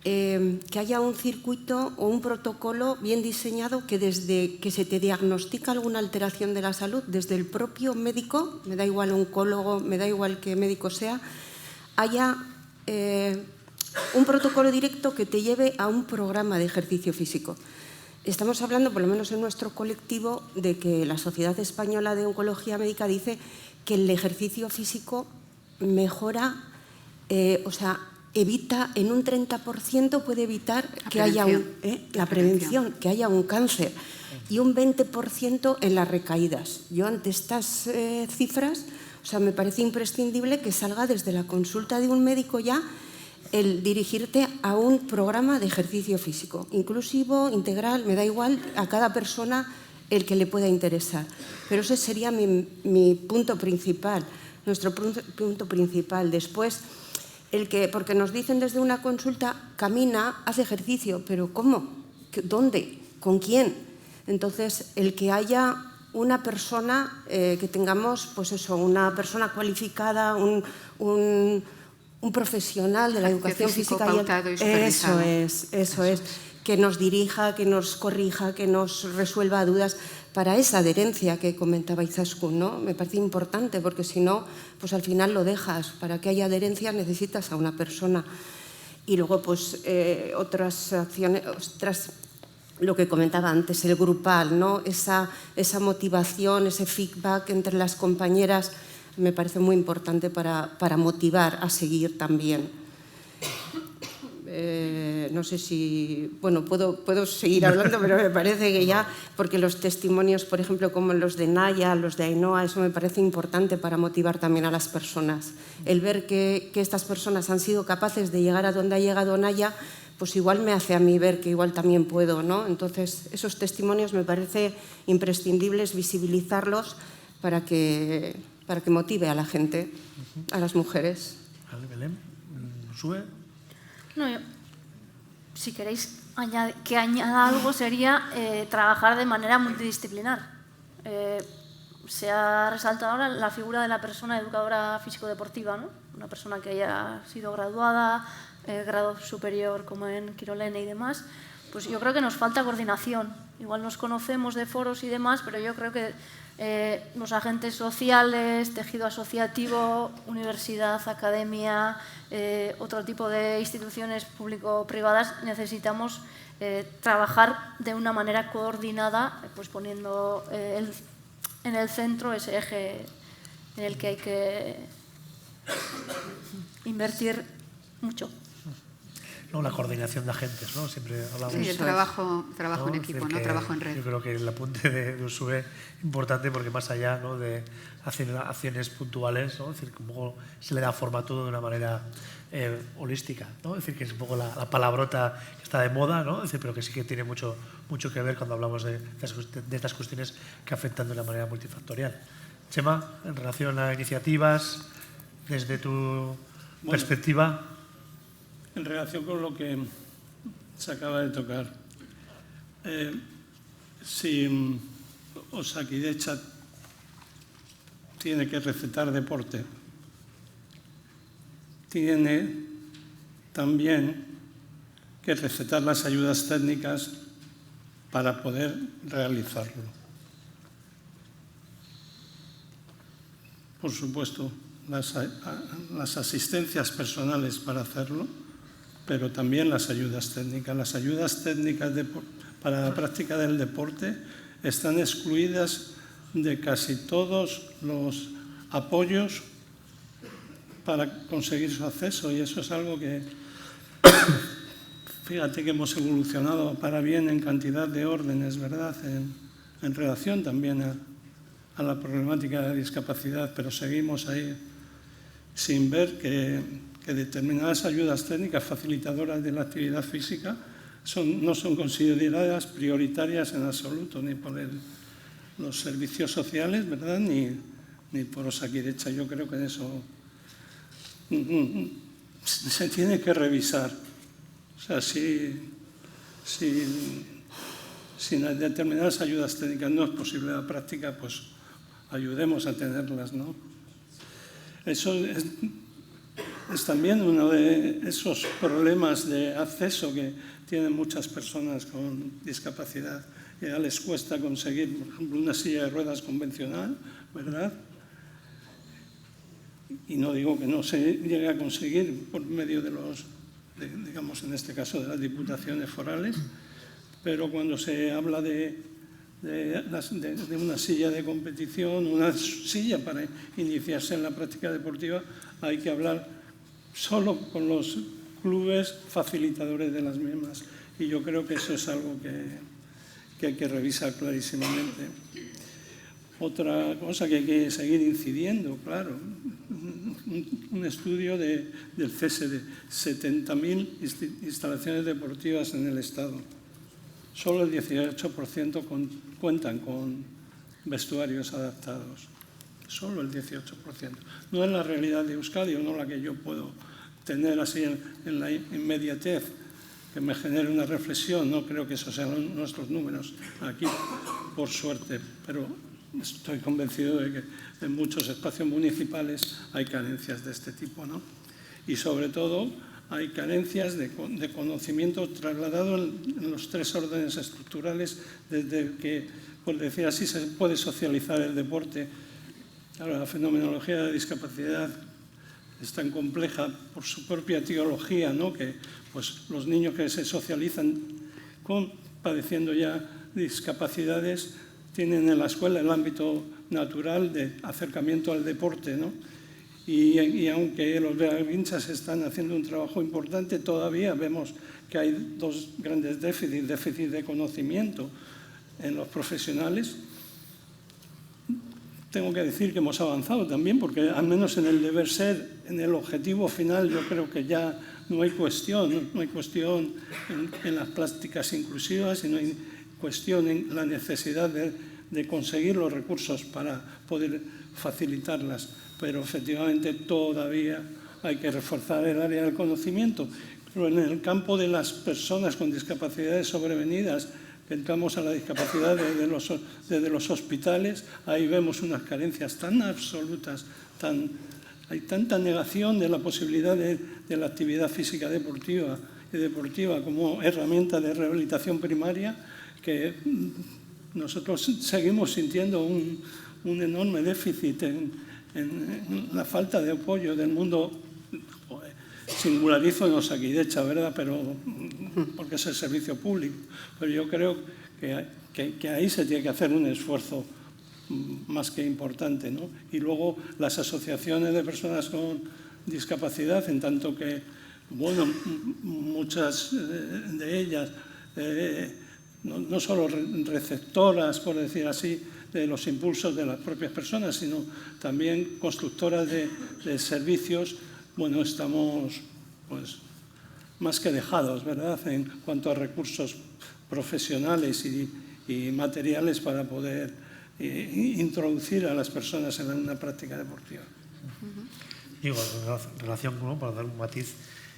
S6: que haya un circuito o un protocolo bien diseñado que desde que se te diagnostica alguna alteración de la salud, desde el propio médico, me da igual oncólogo, me da igual qué médico sea, haya un protocolo directo que te lleve a un programa de ejercicio físico. Estamos hablando, por lo menos en nuestro colectivo, de que la Sociedad Española de Oncología Médica dice que el ejercicio físico mejora, evita en un 30%, puede evitar que haya la prevención, que haya un cáncer, y un 20% en las recaídas. Yo ante estas cifras, me parece imprescindible que salga desde la consulta de un médico ya el dirigirte a un programa de ejercicio físico, inclusivo, integral, me da igual, a cada persona el que le pueda interesar. Pero ese sería mi punto principal, nuestro punto principal. Después, porque nos dicen desde una consulta, camina, haz ejercicio, pero ¿cómo? ¿Dónde? ¿Con quién? Entonces, el que haya una persona, que tengamos, pues eso, una persona cualificada, un profesional de la educación física. Eso es. Que nos dirija, que nos corrija, que nos resuelva dudas para esa adherencia que comentaba Izaskun, ¿no? Me parece importante porque si no, pues al final lo dejas. Para que haya adherencia necesitas a una persona. Y luego, pues otras acciones, lo que comentaba antes, el grupal, ¿no? Esa motivación, ese feedback entre las compañeras me parece muy importante para motivar a seguir también. No sé si... Bueno, puedo seguir hablando, pero me parece que ya, porque los testimonios, por ejemplo, como los de Naya, los de Ainhoa, eso me parece importante para motivar también a las personas. El ver que estas personas han sido capaces de llegar a donde ha llegado Naya, pues igual me hace a mí ver que igual también puedo, ¿no? Entonces, esos testimonios me parece imprescindibles visibilizarlos para que motive a la gente, a las mujeres.
S3: Vale, Belén. ¿Sube?
S4: No, si queréis que añada algo sería trabajar de manera multidisciplinar. se ha resaltado ahora la figura de la persona educadora físico-deportiva, ¿no? Una persona que haya sido graduada, grado superior como en Quirolene y demás. Pues yo creo que nos falta coordinación. Igual nos conocemos de foros y demás, pero yo creo que los agentes sociales, tejido asociativo, universidad, academia, otro tipo de instituciones público-privadas, necesitamos trabajar de una manera coordinada, pues poniendo en el centro ese eje en el que hay que invertir mucho.
S3: No, la coordinación de agentes, ¿no? Siempre hablamos.
S1: Sí, el trabajo en equipo, ¿no? Trabajo en red.
S3: Yo creo que el apunte de Ursúe es importante porque más allá, ¿no?, de hacer acciones puntuales, ¿no?, es decir, como se le da forma a todo de una manera holística, ¿no? Es decir, que es un poco la palabrota que está de moda, ¿no? Es decir, pero que sí que tiene mucho que ver cuando hablamos de estas cuestiones que afectan de una manera multifactorial. Chema, en relación a iniciativas, desde tu perspectiva.
S2: En relación con lo que se acaba de tocar, si Osakidetza tiene que recetar deporte, tiene también que recetar las ayudas técnicas para poder realizarlo. Por supuesto, las asistencias personales para hacerlo, pero también las ayudas técnicas. Las ayudas técnicas para la práctica del deporte están excluidas de casi todos los apoyos para conseguir su acceso, y eso es algo que, fíjate que hemos evolucionado para bien en cantidad de órdenes, ¿verdad?, en relación también a la problemática de la discapacidad, pero seguimos ahí sin ver que determinadas ayudas técnicas facilitadoras de la actividad física no son consideradas prioritarias en absoluto, ni por los servicios sociales, ¿verdad?, ni por Osakidetza. Yo creo que eso se tiene que revisar. O sea, si sin determinadas ayudas técnicas no es posible la práctica, pues ayudemos a tenerlas, ¿no? Eso es también uno de esos problemas de acceso que tienen muchas personas con discapacidad. Ya les cuesta conseguir, por ejemplo, una silla de ruedas convencional, ¿verdad? Y no digo que no se llegue a conseguir por medio digamos, en este caso, de las diputaciones forales, pero cuando se habla de una silla de competición, una silla para iniciarse en la práctica deportiva, hay que hablar solo con los clubes facilitadores de las mismas. Y yo creo que eso es algo que hay que revisar clarísimamente. Otra cosa que hay que seguir incidiendo, claro, un estudio del CESE de 70.000 instalaciones deportivas en el Estado. Solo el 18% cuentan con vestuarios adaptados. Solo el 18%. No es la realidad de Euskadi, o no la que yo puedo tener así en la inmediatez, que me genere una reflexión. No creo que esos sean nuestros números aquí, por suerte, pero estoy convencido de que en muchos espacios municipales hay carencias de este tipo, ¿no? Y sobre todo hay carencias de conocimiento trasladado en los tres órdenes estructurales, desde que, por decir así, se puede socializar el deporte. Ahora, la fenomenología de la discapacidad es tan compleja por su propia etiología, ¿no?, que pues, los niños que se socializan padeciendo ya discapacidades tienen en la escuela el ámbito natural de acercamiento al deporte, ¿no? Y aunque los beavinchas están haciendo un trabajo importante, todavía vemos que hay dos grandes déficits: déficit de conocimiento en los profesionales. Tengo que decir que hemos avanzado también, porque al menos en el deber ser, en el objetivo final, yo creo que ya no hay cuestión en las prácticas inclusivas, sino hay cuestión en la necesidad de conseguir los recursos para poder facilitarlas. Pero efectivamente todavía hay que reforzar el área del conocimiento. Pero en el campo de las personas con discapacidades sobrevenidas, que entramos a la discapacidad desde los hospitales, ahí vemos unas carencias tan absolutas, hay tanta negación de la posibilidad de la actividad física deportiva como herramienta de rehabilitación primaria, que nosotros seguimos sintiendo un enorme déficit en la falta de apoyo del mundo. Singularizo en Osakidetza, ¿verdad? Pero, porque es el servicio público. Pero yo creo que ahí se tiene que hacer un esfuerzo más que importante, ¿no? Y luego las asociaciones de personas con discapacidad, en tanto que, bueno, muchas de ellas, no solo receptoras, por decir así, de los impulsos de las propias personas, sino también constructoras de servicios. Bueno, estamos pues más que dejados, ¿verdad?, en cuanto a recursos profesionales y materiales para poder introducir a las personas en una práctica deportiva.
S3: Digo, en relación, ¿no?, para dar un matiz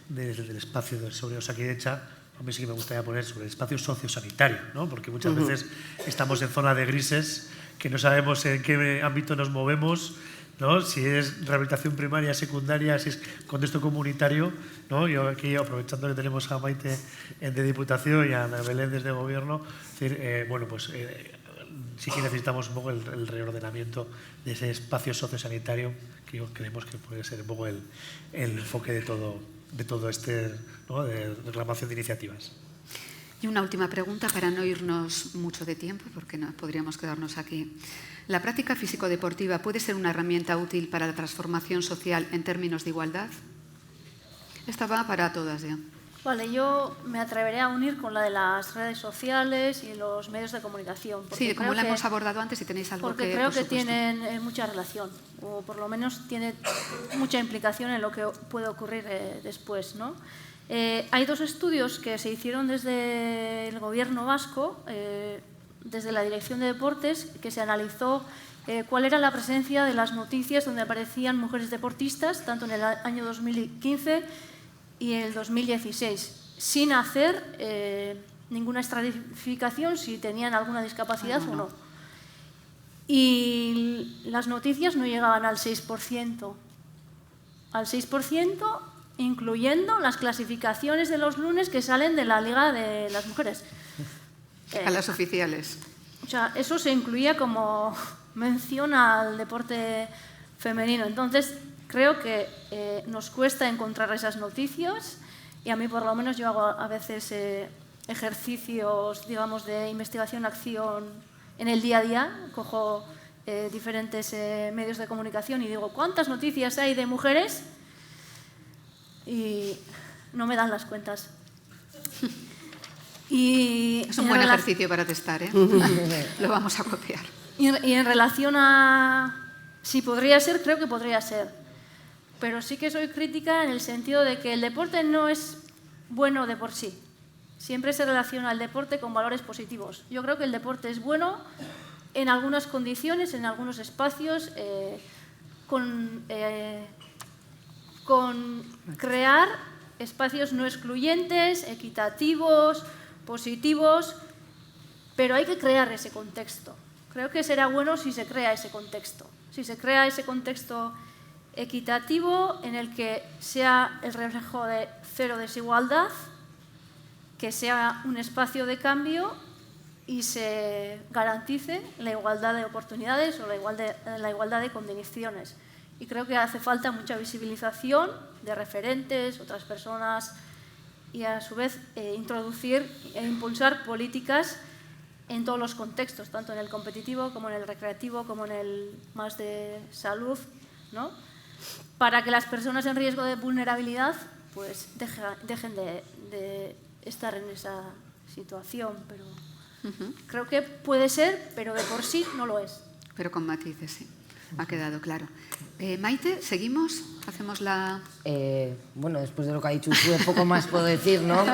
S3: desde el espacio sobre Osakidetza, a mí sí que me gustaría poner sobre el espacio sociosanitario, ¿no?, porque muchas veces estamos en zona de grises, que no sabemos en qué ámbito nos movemos, ¿no?, si es rehabilitación primaria, secundaria, si es contexto comunitario, ¿no? Yo aquí, aprovechando que tenemos a Maite de Diputación y a Ana Belén desde Gobierno, decir, bueno, pues sí que necesitamos un poco el reordenamiento de ese espacio sociosanitario, que creemos que puede ser un poco el enfoque de todo este, ¿no?, de reclamación de iniciativas.
S1: Y una última pregunta para no irnos mucho de tiempo, porque no podríamos quedarnos aquí. ¿La práctica físico-deportiva puede ser una herramienta útil para la transformación social en términos de igualdad? Esta va para todas ya.
S4: Vale, yo me atreveré a unir con la de las redes sociales y los medios de comunicación.
S1: Sí, como la hemos abordado antes, si tenéis algo
S4: porque creo que tienen mucha relación, o por lo menos tiene mucha implicación en lo que puede ocurrir después, ¿no? Hay dos estudios que se hicieron desde el Gobierno vasco, desde la Dirección de Deportes, que se analizó cuál era la presencia de las noticias donde aparecían mujeres deportistas, tanto en el año 2015 y el 2016, sin hacer ninguna estratificación si tenían alguna discapacidad o no. Y las noticias no llegaban al 6%. Al 6%, incluyendo las clasificaciones de los lunes que salen de la Liga de las Mujeres.
S1: A las oficiales.
S4: O sea, eso se incluía como mención al deporte femenino. Entonces, creo que nos cuesta encontrar esas noticias, y a mí por lo menos yo hago a veces ejercicios, digamos, de investigación-acción en el día a día. Cojo diferentes medios de comunicación y digo, ¿cuántas noticias hay de mujeres? Y no me dan las cuentas. Y
S1: es un buen ejercicio para testar, ¿eh? Lo vamos a copiar.
S4: Y en relación a si podría ser, creo que podría ser. Pero sí que soy crítica en el sentido de que el deporte no es bueno de por sí. Siempre se relaciona el deporte con valores positivos. Yo creo que el deporte es bueno en algunas condiciones, en algunos espacios, con crear espacios no excluyentes, equitativos, positivos, pero hay que crear ese contexto. Creo que será bueno si se crea ese contexto. Si se crea ese contexto equitativo en el que sea el reflejo de cero desigualdad, que sea un espacio de cambio y se garantice la igualdad de oportunidades o la igualdad de condiciones. Y creo que hace falta mucha visibilización de referentes, otras personas, y a su vez introducir e impulsar políticas en todos los contextos, tanto en el competitivo como en el recreativo, como en el más de salud, ¿no?, para que las personas en riesgo de vulnerabilidad pues dejen de estar en esa situación. Pero creo que puede ser, pero de por sí no lo es.
S1: Pero con matices, sí. Ha quedado claro. Maite, ¿seguimos? ¿Hacemos la...?
S5: Bueno, después de lo que ha dicho Uxue, poco más puedo decir, ¿no?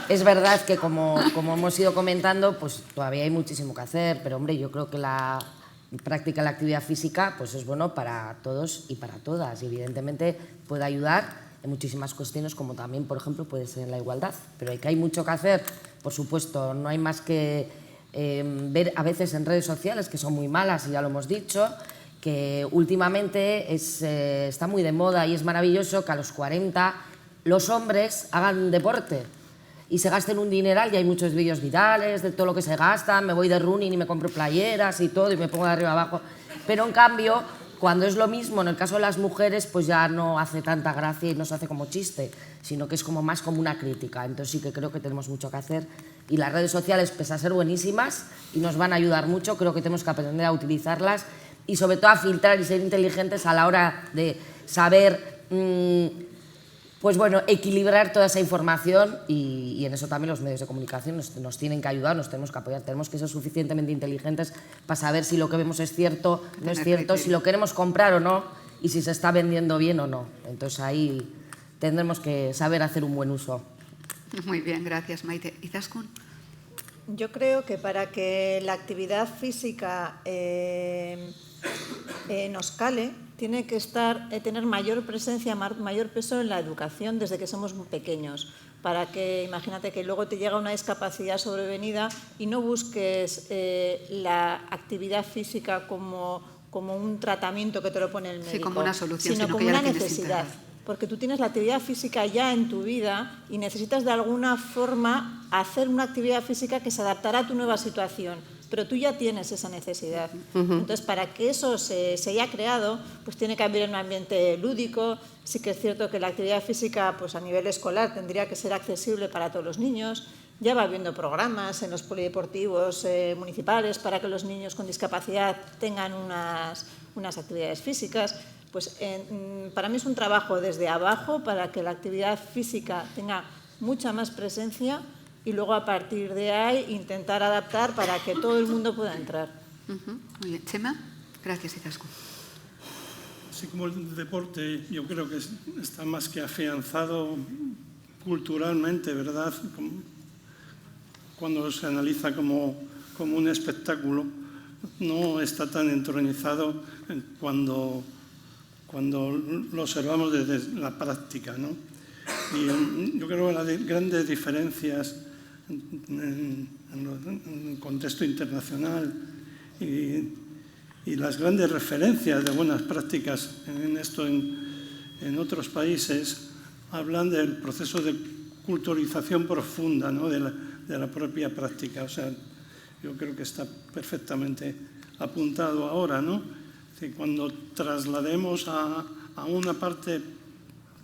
S5: Es verdad que como hemos ido comentando, pues todavía hay muchísimo que hacer, pero hombre, yo creo que la práctica de la actividad física pues es bueno para todos y para todas, y evidentemente puede ayudar en muchísimas cuestiones, como también, por ejemplo, puede ser en la igualdad, pero hay mucho que hacer por supuesto, no hay más que ver a veces en redes sociales, que son muy malas, y ya lo hemos dicho, que últimamente está muy de moda y es maravilloso que a los 40 los hombres hagan deporte y se gasten un dineral, y hay muchos vídeos virales de todo lo que se gastan, me voy de running y me compro playeras y todo y me pongo de arriba abajo, pero en cambio, cuando es lo mismo, en el caso de las mujeres, pues ya no hace tanta gracia y no se hace como chiste, sino que es como más como una crítica. Entonces sí que creo que tenemos mucho que hacer, y las redes sociales, pese a ser buenísimas y nos van a ayudar mucho, creo que tenemos que aprender a utilizarlas y sobre todo a filtrar y ser inteligentes a la hora de saber pues bueno, equilibrar toda esa información, y en eso también los medios de comunicación nos tienen que ayudar, nos tenemos que apoyar, tenemos que ser suficientemente inteligentes para saber si lo que vemos es cierto, no es cierto, si lo queremos comprar o no y si se está vendiendo bien o no. Entonces ahí tendremos que saber hacer un buen uso.
S1: Muy bien, gracias, Maite. ¿Izaskun?
S7: Yo creo que para que la actividad física nos cale, tiene que tener mayor presencia, mayor peso en la educación desde que somos muy pequeños, para que, imagínate que luego te llega una discapacidad sobrevenida y no busques la actividad física como un tratamiento que te lo pone el médico,
S1: sí, como una solución,
S7: sino como una necesidad. Porque tú tienes la actividad física ya en tu vida y necesitas de alguna forma hacer una actividad física que se adaptará a tu nueva situación, pero tú ya tienes esa necesidad. Entonces, para que eso se haya creado, pues tiene que haber un ambiente lúdico. Sí que es cierto que la actividad física, pues a nivel escolar, tendría que ser accesible para todos los niños. Ya va habiendo programas en los polideportivos municipales para que los niños con discapacidad tengan unas actividades físicas. Pues para mí es un trabajo desde abajo para que la actividad física tenga mucha más presencia y luego a partir de ahí intentar adaptar para que todo el mundo pueda entrar.
S1: Muy bien. Chema, gracias, Izaskun.
S2: Así como el deporte, yo creo que está más que afianzado culturalmente, ¿verdad? Cuando se analiza como un espectáculo, no está tan entronizado cuando lo observamos desde la práctica, ¿no? Y yo creo que las grandes diferencias en el contexto internacional y las grandes referencias de buenas prácticas en esto en otros países hablan del proceso de culturización profunda, ¿no? de la propia práctica. O sea, yo creo que está perfectamente apuntado ahora, ¿no? Cuando traslademos a una parte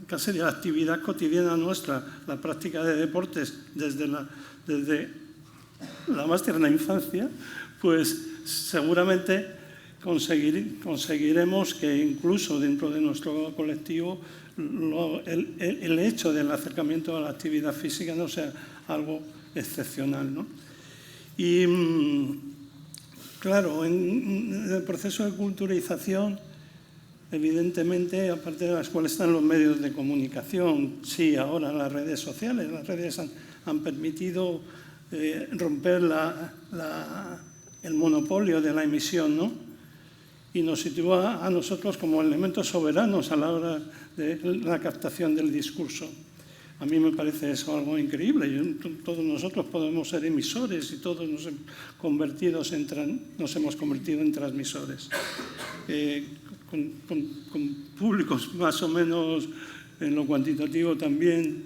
S2: casi de la actividad cotidiana nuestra, la práctica de deportes desde la más tierna infancia, pues seguramente conseguiremos que incluso dentro de nuestro colectivo el hecho del acercamiento a la actividad física no sea algo excepcional, ¿no? Y claro, en el proceso de culturalización, evidentemente, aparte de las cuales están los medios de comunicación, sí, ahora las redes sociales, las redes han permitido romper el monopolio de la emisión, ¿no? Y nos sitúa a nosotros como elementos soberanos a la hora de la captación del discurso. A mí me parece eso algo increíble. Todos nosotros podemos ser emisores y todos nos hemos convertido en transmisores. Con públicos más o menos en lo cuantitativo también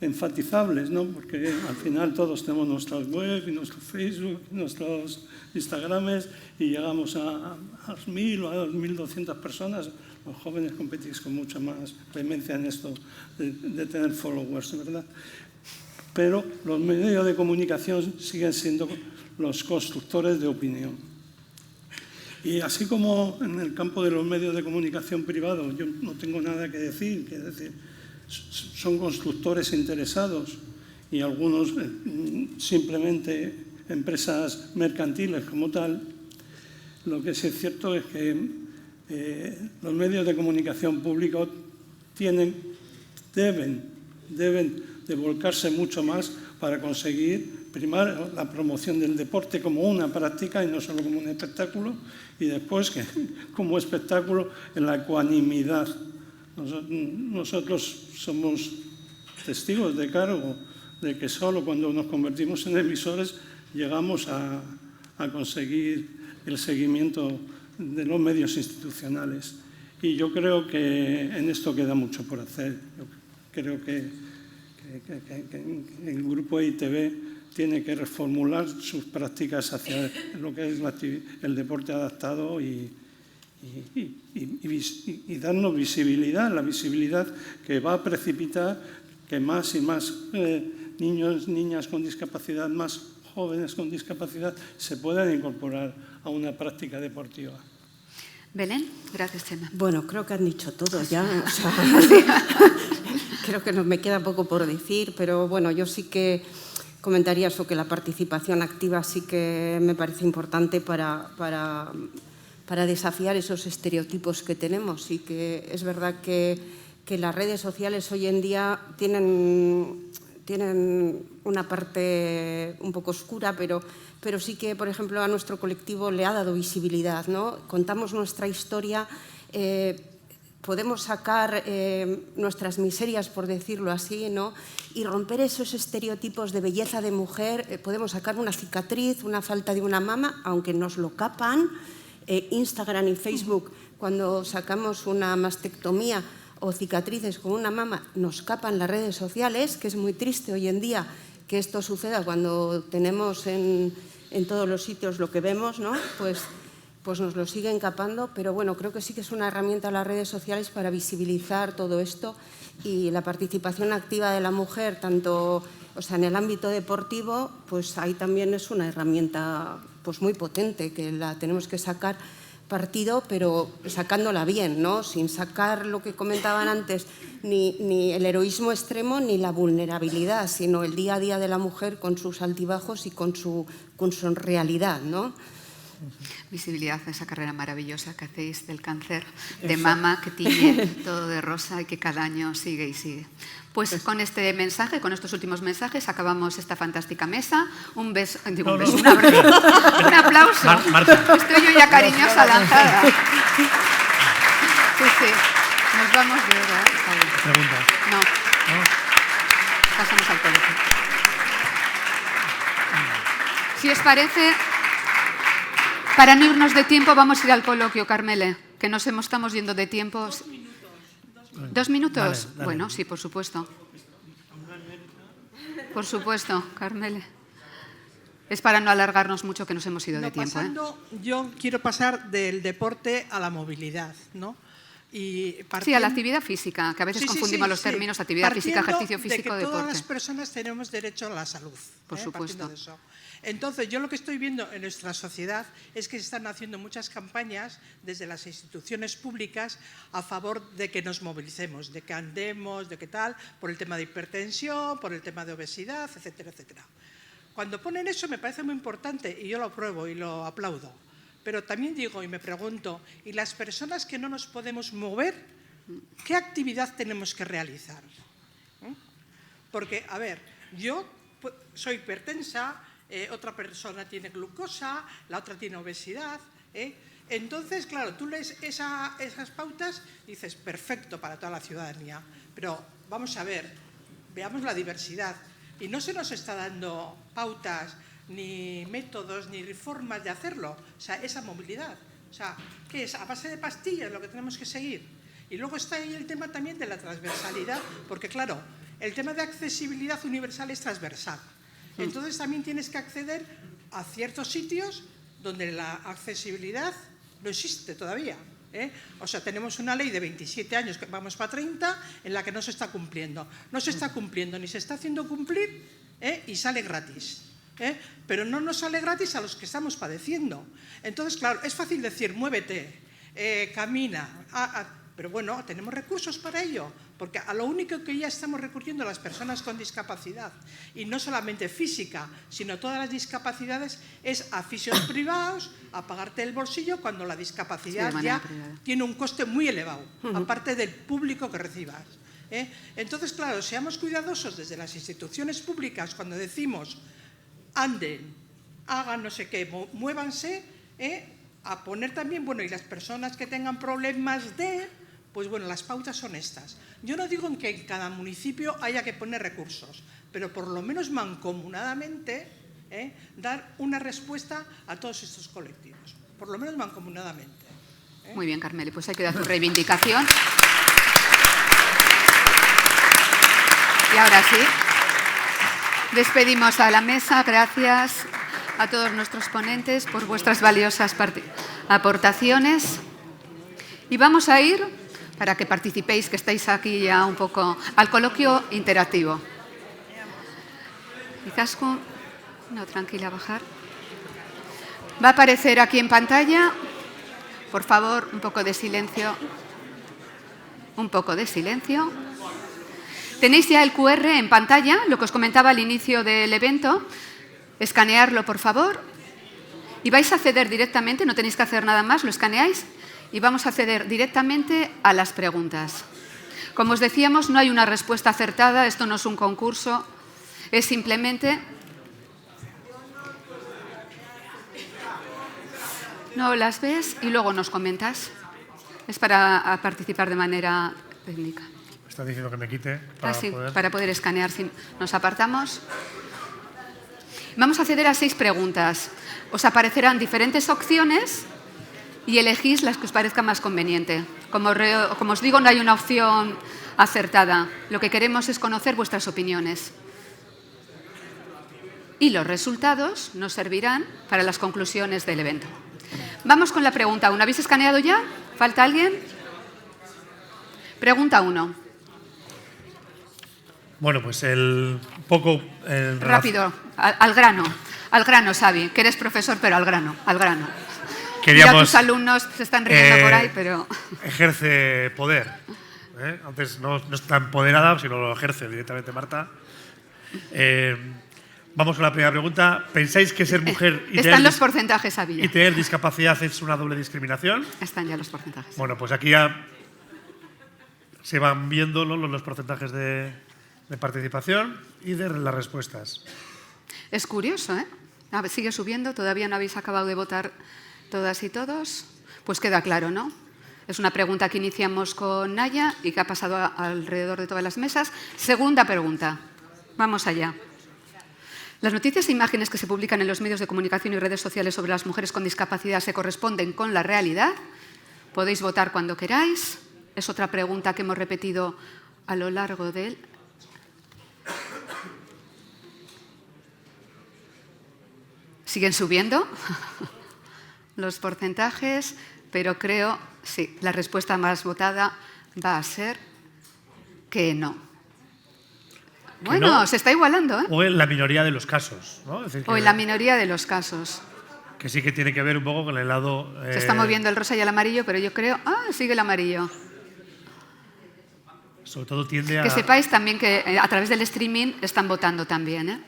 S2: enfatizables, ¿no? Porque al final todos tenemos nuestras web y nuestro Facebook, nuestros Instagrames y llegamos a 1.000 o a 1.200 personas. Los jóvenes competís con mucha más vehemencia en esto de tener followers, ¿verdad? Pero los medios de comunicación siguen siendo los constructores de opinión. Y así como en el campo de los medios de comunicación privados, yo no tengo nada que decir, son constructores interesados y algunos simplemente empresas mercantiles como tal, lo que sí es cierto es que los medios de comunicación públicos deben de volcarse mucho más para conseguir primar la promoción del deporte como una práctica y no solo como un espectáculo, y después que como espectáculo en la ecuanimidad. Nosotros somos testigos de cargo de que solo cuando nos convertimos en emisores llegamos a conseguir el seguimiento de los medios institucionales. Y yo creo que en esto queda mucho por hacer. Yo creo que el grupo EITB tiene que reformular sus prácticas hacia lo que es el deporte adaptado y darnos visibilidad, la visibilidad que va a precipitar que más y más niños, niñas con discapacidad, más jóvenes con discapacidad se puedan incorporar a una práctica deportiva.
S1: Belén, gracias, Chema.
S6: Bueno, creo que han dicho todo ya. O sea, creo que me queda poco por decir, pero bueno, yo sí que comentaría eso, que la participación activa sí que me parece importante para desafiar esos estereotipos que tenemos, y que es verdad que las redes sociales hoy en día tienen una parte un poco oscura, pero sí que, por ejemplo, a nuestro colectivo le ha dado visibilidad, ¿no? Contamos nuestra historia, podemos sacar nuestras miserias, por decirlo así, ¿no? Y romper esos estereotipos de belleza de mujer. Podemos sacar una cicatriz, una falta de una mama, aunque nos lo capan. Instagram y Facebook, cuando sacamos una mastectomía o cicatrices con una mama, nos capan las redes sociales, que es muy triste hoy en día que esto suceda cuando tenemos en todos los sitios lo que vemos, ¿no? Pues nos lo siguen capando, pero bueno, creo que sí que es una herramienta las redes sociales para visibilizar todo esto, y la participación activa de la mujer, tanto, o sea, en el ámbito deportivo, pues ahí también es una herramienta pues muy potente, que la tenemos que sacar partido, pero sacándola bien, ¿no? Sin sacar lo que comentaban antes, ni el heroísmo extremo ni la vulnerabilidad, sino el día a día de la mujer con sus altibajos y con su realidad, ¿no?
S1: Visibilidad a esa carrera maravillosa que hacéis del cáncer de mama, que tiñe todo de rosa y que cada año sigue y sigue. Pues con este mensaje, con estos últimos mensajes, acabamos esta fantástica mesa. Un beso, un aplauso.
S3: Marta.
S1: Estoy yo ya cariñosa, lanzada. Sí, sí. Nos vamos de hora.
S3: Preguntas.
S1: No. Pasamos al colegio. Si os parece, para no irnos de tiempo, vamos a ir al coloquio, Carmele, que nos estamos yendo de tiempo. 2 minutos.
S3: Dale.
S1: Bueno, sí, por supuesto. Por supuesto, Carmele. Es para no alargarnos mucho, que nos hemos ido de tiempo.
S8: Yo quiero pasar del deporte a la movilidad, ¿no?
S1: Sí, a la actividad física, que a veces confundimos los términos actividad física, ejercicio físico,
S8: de que
S1: deporte.
S8: Todas las personas tenemos derecho a la salud.
S1: Por supuesto.
S8: De eso. Entonces, yo lo que estoy viendo en nuestra sociedad es que se están haciendo muchas campañas desde las instituciones públicas a favor de que nos movilicemos, de que andemos, de que tal, por el tema de hipertensión, por el tema de obesidad, etcétera, etcétera. Cuando ponen eso me parece muy importante y yo lo apruebo y lo aplaudo. Pero también digo y me pregunto, ¿y las personas que no nos podemos mover, qué actividad tenemos que realizar? Porque, a ver, yo soy hipertensa, otra persona tiene glucosa, la otra tiene obesidad. Entonces, claro, tú lees esas pautas y dices, perfecto para toda la ciudadanía. Pero vamos a ver, veamos la diversidad. Y no se nos está dando pautas, ni métodos, ni formas de hacerlo. O sea, esa movilidad. O sea, ¿qué es? A base de pastillas lo que tenemos que seguir. Y luego está ahí el tema también de la transversalidad, porque claro, el tema de accesibilidad universal es transversal. Entonces también tienes que acceder a ciertos sitios donde la accesibilidad no existe todavía. O sea, tenemos una ley de 27 años, que vamos para 30, en la que no se está cumpliendo. No se está cumpliendo, ni se está haciendo cumplir, y sale gratis. Pero no nos sale gratis a los que estamos padeciendo. Entonces, claro, es fácil decir, muévete, camina, pero bueno, tenemos recursos para ello, porque a lo único que ya estamos recurriendo a las personas con discapacidad, y no solamente física, sino todas las discapacidades, es a fisios privados, a pagarte el bolsillo cuando la discapacidad ya tiene un coste muy elevado, aparte del público que recibas. Entonces, claro, seamos cuidadosos desde las instituciones públicas cuando decimos anden, hagan no sé qué, muévanse, a poner también, bueno, y las personas que tengan problemas Pues bueno, las pautas son estas. Yo no digo que en cada municipio haya que poner recursos, pero por lo menos mancomunadamente dar una respuesta a todos estos colectivos. Por lo menos mancomunadamente.
S1: Muy bien, Carmele, pues hay que dar tu reivindicación. Y ahora sí, despedimos a la mesa. Gracias a todos nuestros ponentes por vuestras valiosas aportaciones. Y vamos a ir, para que participéis, que estáis aquí ya un poco, al coloquio interactivo. Izaskun, no, tranquila, bajar. Va a aparecer aquí en pantalla, por favor, un poco de silencio. Un poco de silencio. Tenéis ya el QR en pantalla, lo que os comentaba al inicio del evento. Escanearlo, por favor. Y vais a acceder directamente, no tenéis que hacer nada más, lo escaneáis y vamos a acceder directamente a las preguntas. Como os decíamos, no hay una respuesta acertada, esto no es un concurso, es simplemente... No las ves y luego nos comentas. Es para participar de manera técnica.
S3: Me está diciendo que me quite
S1: para poder escanear. Si nos apartamos. Vamos a acceder a 6 preguntas. Os aparecerán diferentes opciones y elegís las que os parezca más conveniente. Como os digo, no hay una opción acertada. Lo que queremos es conocer vuestras opiniones. Y los resultados nos servirán para las conclusiones del evento. Vamos con la pregunta 1. ¿Habéis escaneado ya? ¿Falta alguien? Pregunta 1.
S3: Bueno, pues
S1: rápido, al grano. Al grano, Xavi, que eres profesor, pero al grano, al grano.
S3: Queríamos,
S1: ya tus alumnos se están riendo por ahí, pero...
S3: Ejerce poder. Antes no está empoderada, sino lo ejerce directamente Marta. Vamos con la primera pregunta. ¿Pensáis que ser mujer
S1: están los porcentajes, Xavi,
S3: y tener discapacidad es una doble discriminación?
S1: Están ya los porcentajes.
S3: Bueno, pues aquí ya se van viendo los porcentajes de participación y de las respuestas.
S1: Es curioso, ¿eh? A ver, sigue subiendo, todavía no habéis acabado de votar todas y todos. Pues queda claro, ¿no? Es una pregunta que iniciamos con Naya y que ha pasado alrededor de todas las mesas. Segunda pregunta. Vamos allá. ¿Las noticias e imágenes que se publican en los medios de comunicación y redes sociales sobre las mujeres con discapacidad se corresponden con la realidad? Podéis votar cuando queráis. Es otra pregunta que hemos repetido a lo largo del... Siguen subiendo los porcentajes, pero creo, sí, la respuesta más votada va a ser que no. Bueno, no, se está igualando, ¿eh?
S3: O en la minoría de los casos, ¿no? Es decir,
S1: o en la minoría de los casos.
S3: Que sí que tiene que ver un poco con el lado...
S1: Se está moviendo el rosa y el amarillo, pero yo creo... sigue el amarillo.
S3: Sobre todo tiende a...
S1: Que sepáis también que a través del streaming están votando también, ¿eh?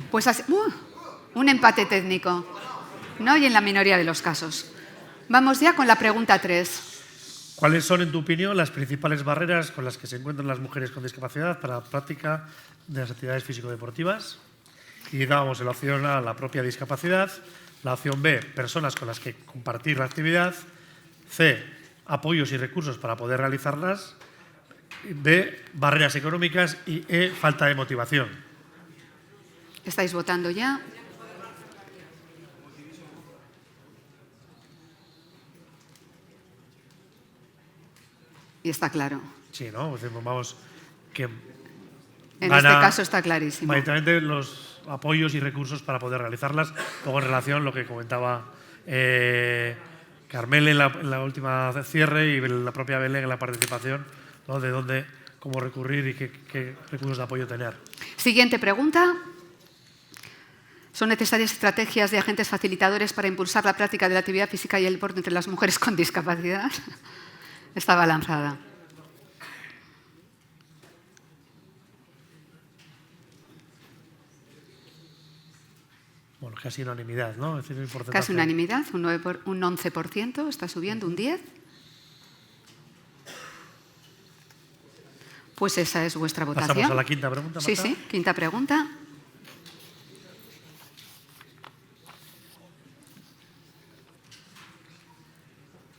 S1: Pues así... un empate técnico, ¿no? Y en la minoría de los casos. Vamos ya con la pregunta 3.
S3: ¿Cuáles son, en tu opinión, las principales barreras con las que se encuentran las mujeres con discapacidad para la práctica de las actividades físico-deportivas? Y dábamos la opción A, la propia discapacidad, la opción B, personas con las que compartir la actividad, C, apoyos y recursos para poder realizarlas, D, barreras económicas y E, falta de motivación.
S1: ¿Estáis votando ya? Y está claro.
S3: Sí, ¿no? Vamos, que
S1: en este caso está clarísimo.
S3: Mayoritariamente los apoyos y recursos para poder realizarlas, luego en relación a lo que comentaba Carmele en la última cierre y la propia Belén en la participación, ¿no? De dónde, cómo recurrir y qué recursos de apoyo tener.
S1: Siguiente pregunta. ¿Son necesarias estrategias de agentes facilitadores para impulsar la práctica de la actividad física y el deporte entre las mujeres con discapacidad? Estaba lanzada.
S3: Bueno, casi unanimidad, ¿no? Es decir, el porcentaje...
S1: Casi unanimidad, un 11%, está subiendo, un 10%. Pues esa es vuestra votación.
S3: Pasamos a la quinta pregunta, Marta.
S1: Sí, quinta pregunta.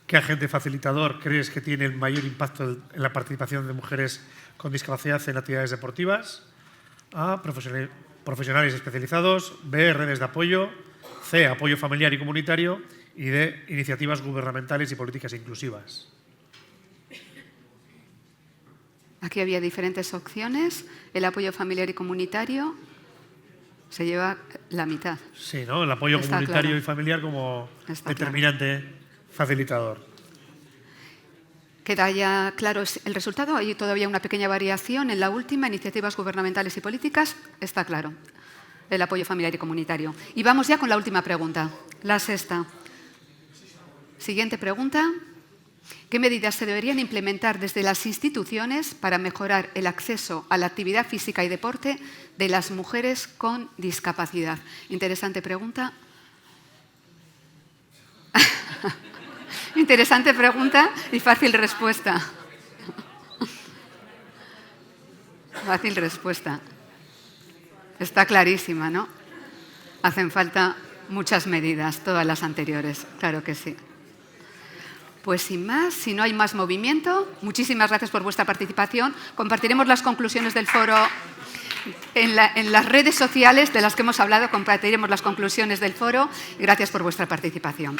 S3: ¿Qué agente facilitador crees que tiene el mayor impacto en la participación de mujeres con discapacidad en actividades deportivas? A, profesionales especializados. B, redes de apoyo. C, apoyo familiar y comunitario. Y D, iniciativas gubernamentales y políticas inclusivas.
S1: Aquí había diferentes opciones. El apoyo familiar y comunitario se lleva la mitad.
S3: Sí, ¿no? El apoyo
S1: Está
S3: comunitario
S1: claro.
S3: y familiar como
S1: Está
S3: determinante facilitador.
S1: Queda ya claro el resultado. Hay todavía una pequeña variación en la última, iniciativas gubernamentales y políticas. Está claro, el apoyo familiar y comunitario. Y vamos ya con la última pregunta, la sexta. Siguiente pregunta. ¿Qué medidas se deberían implementar desde las instituciones para mejorar el acceso a la actividad física y deporte de las mujeres con discapacidad? Interesante pregunta. Interesante pregunta y fácil respuesta. Fácil respuesta. Está clarísima, ¿no? Hacen falta muchas medidas, todas las anteriores, claro que sí. Pues sin más, si no hay más movimiento, muchísimas gracias por vuestra participación. Compartiremos las conclusiones del foro en las redes sociales de las que hemos hablado, compartiremos las conclusiones del foro y gracias por vuestra participación.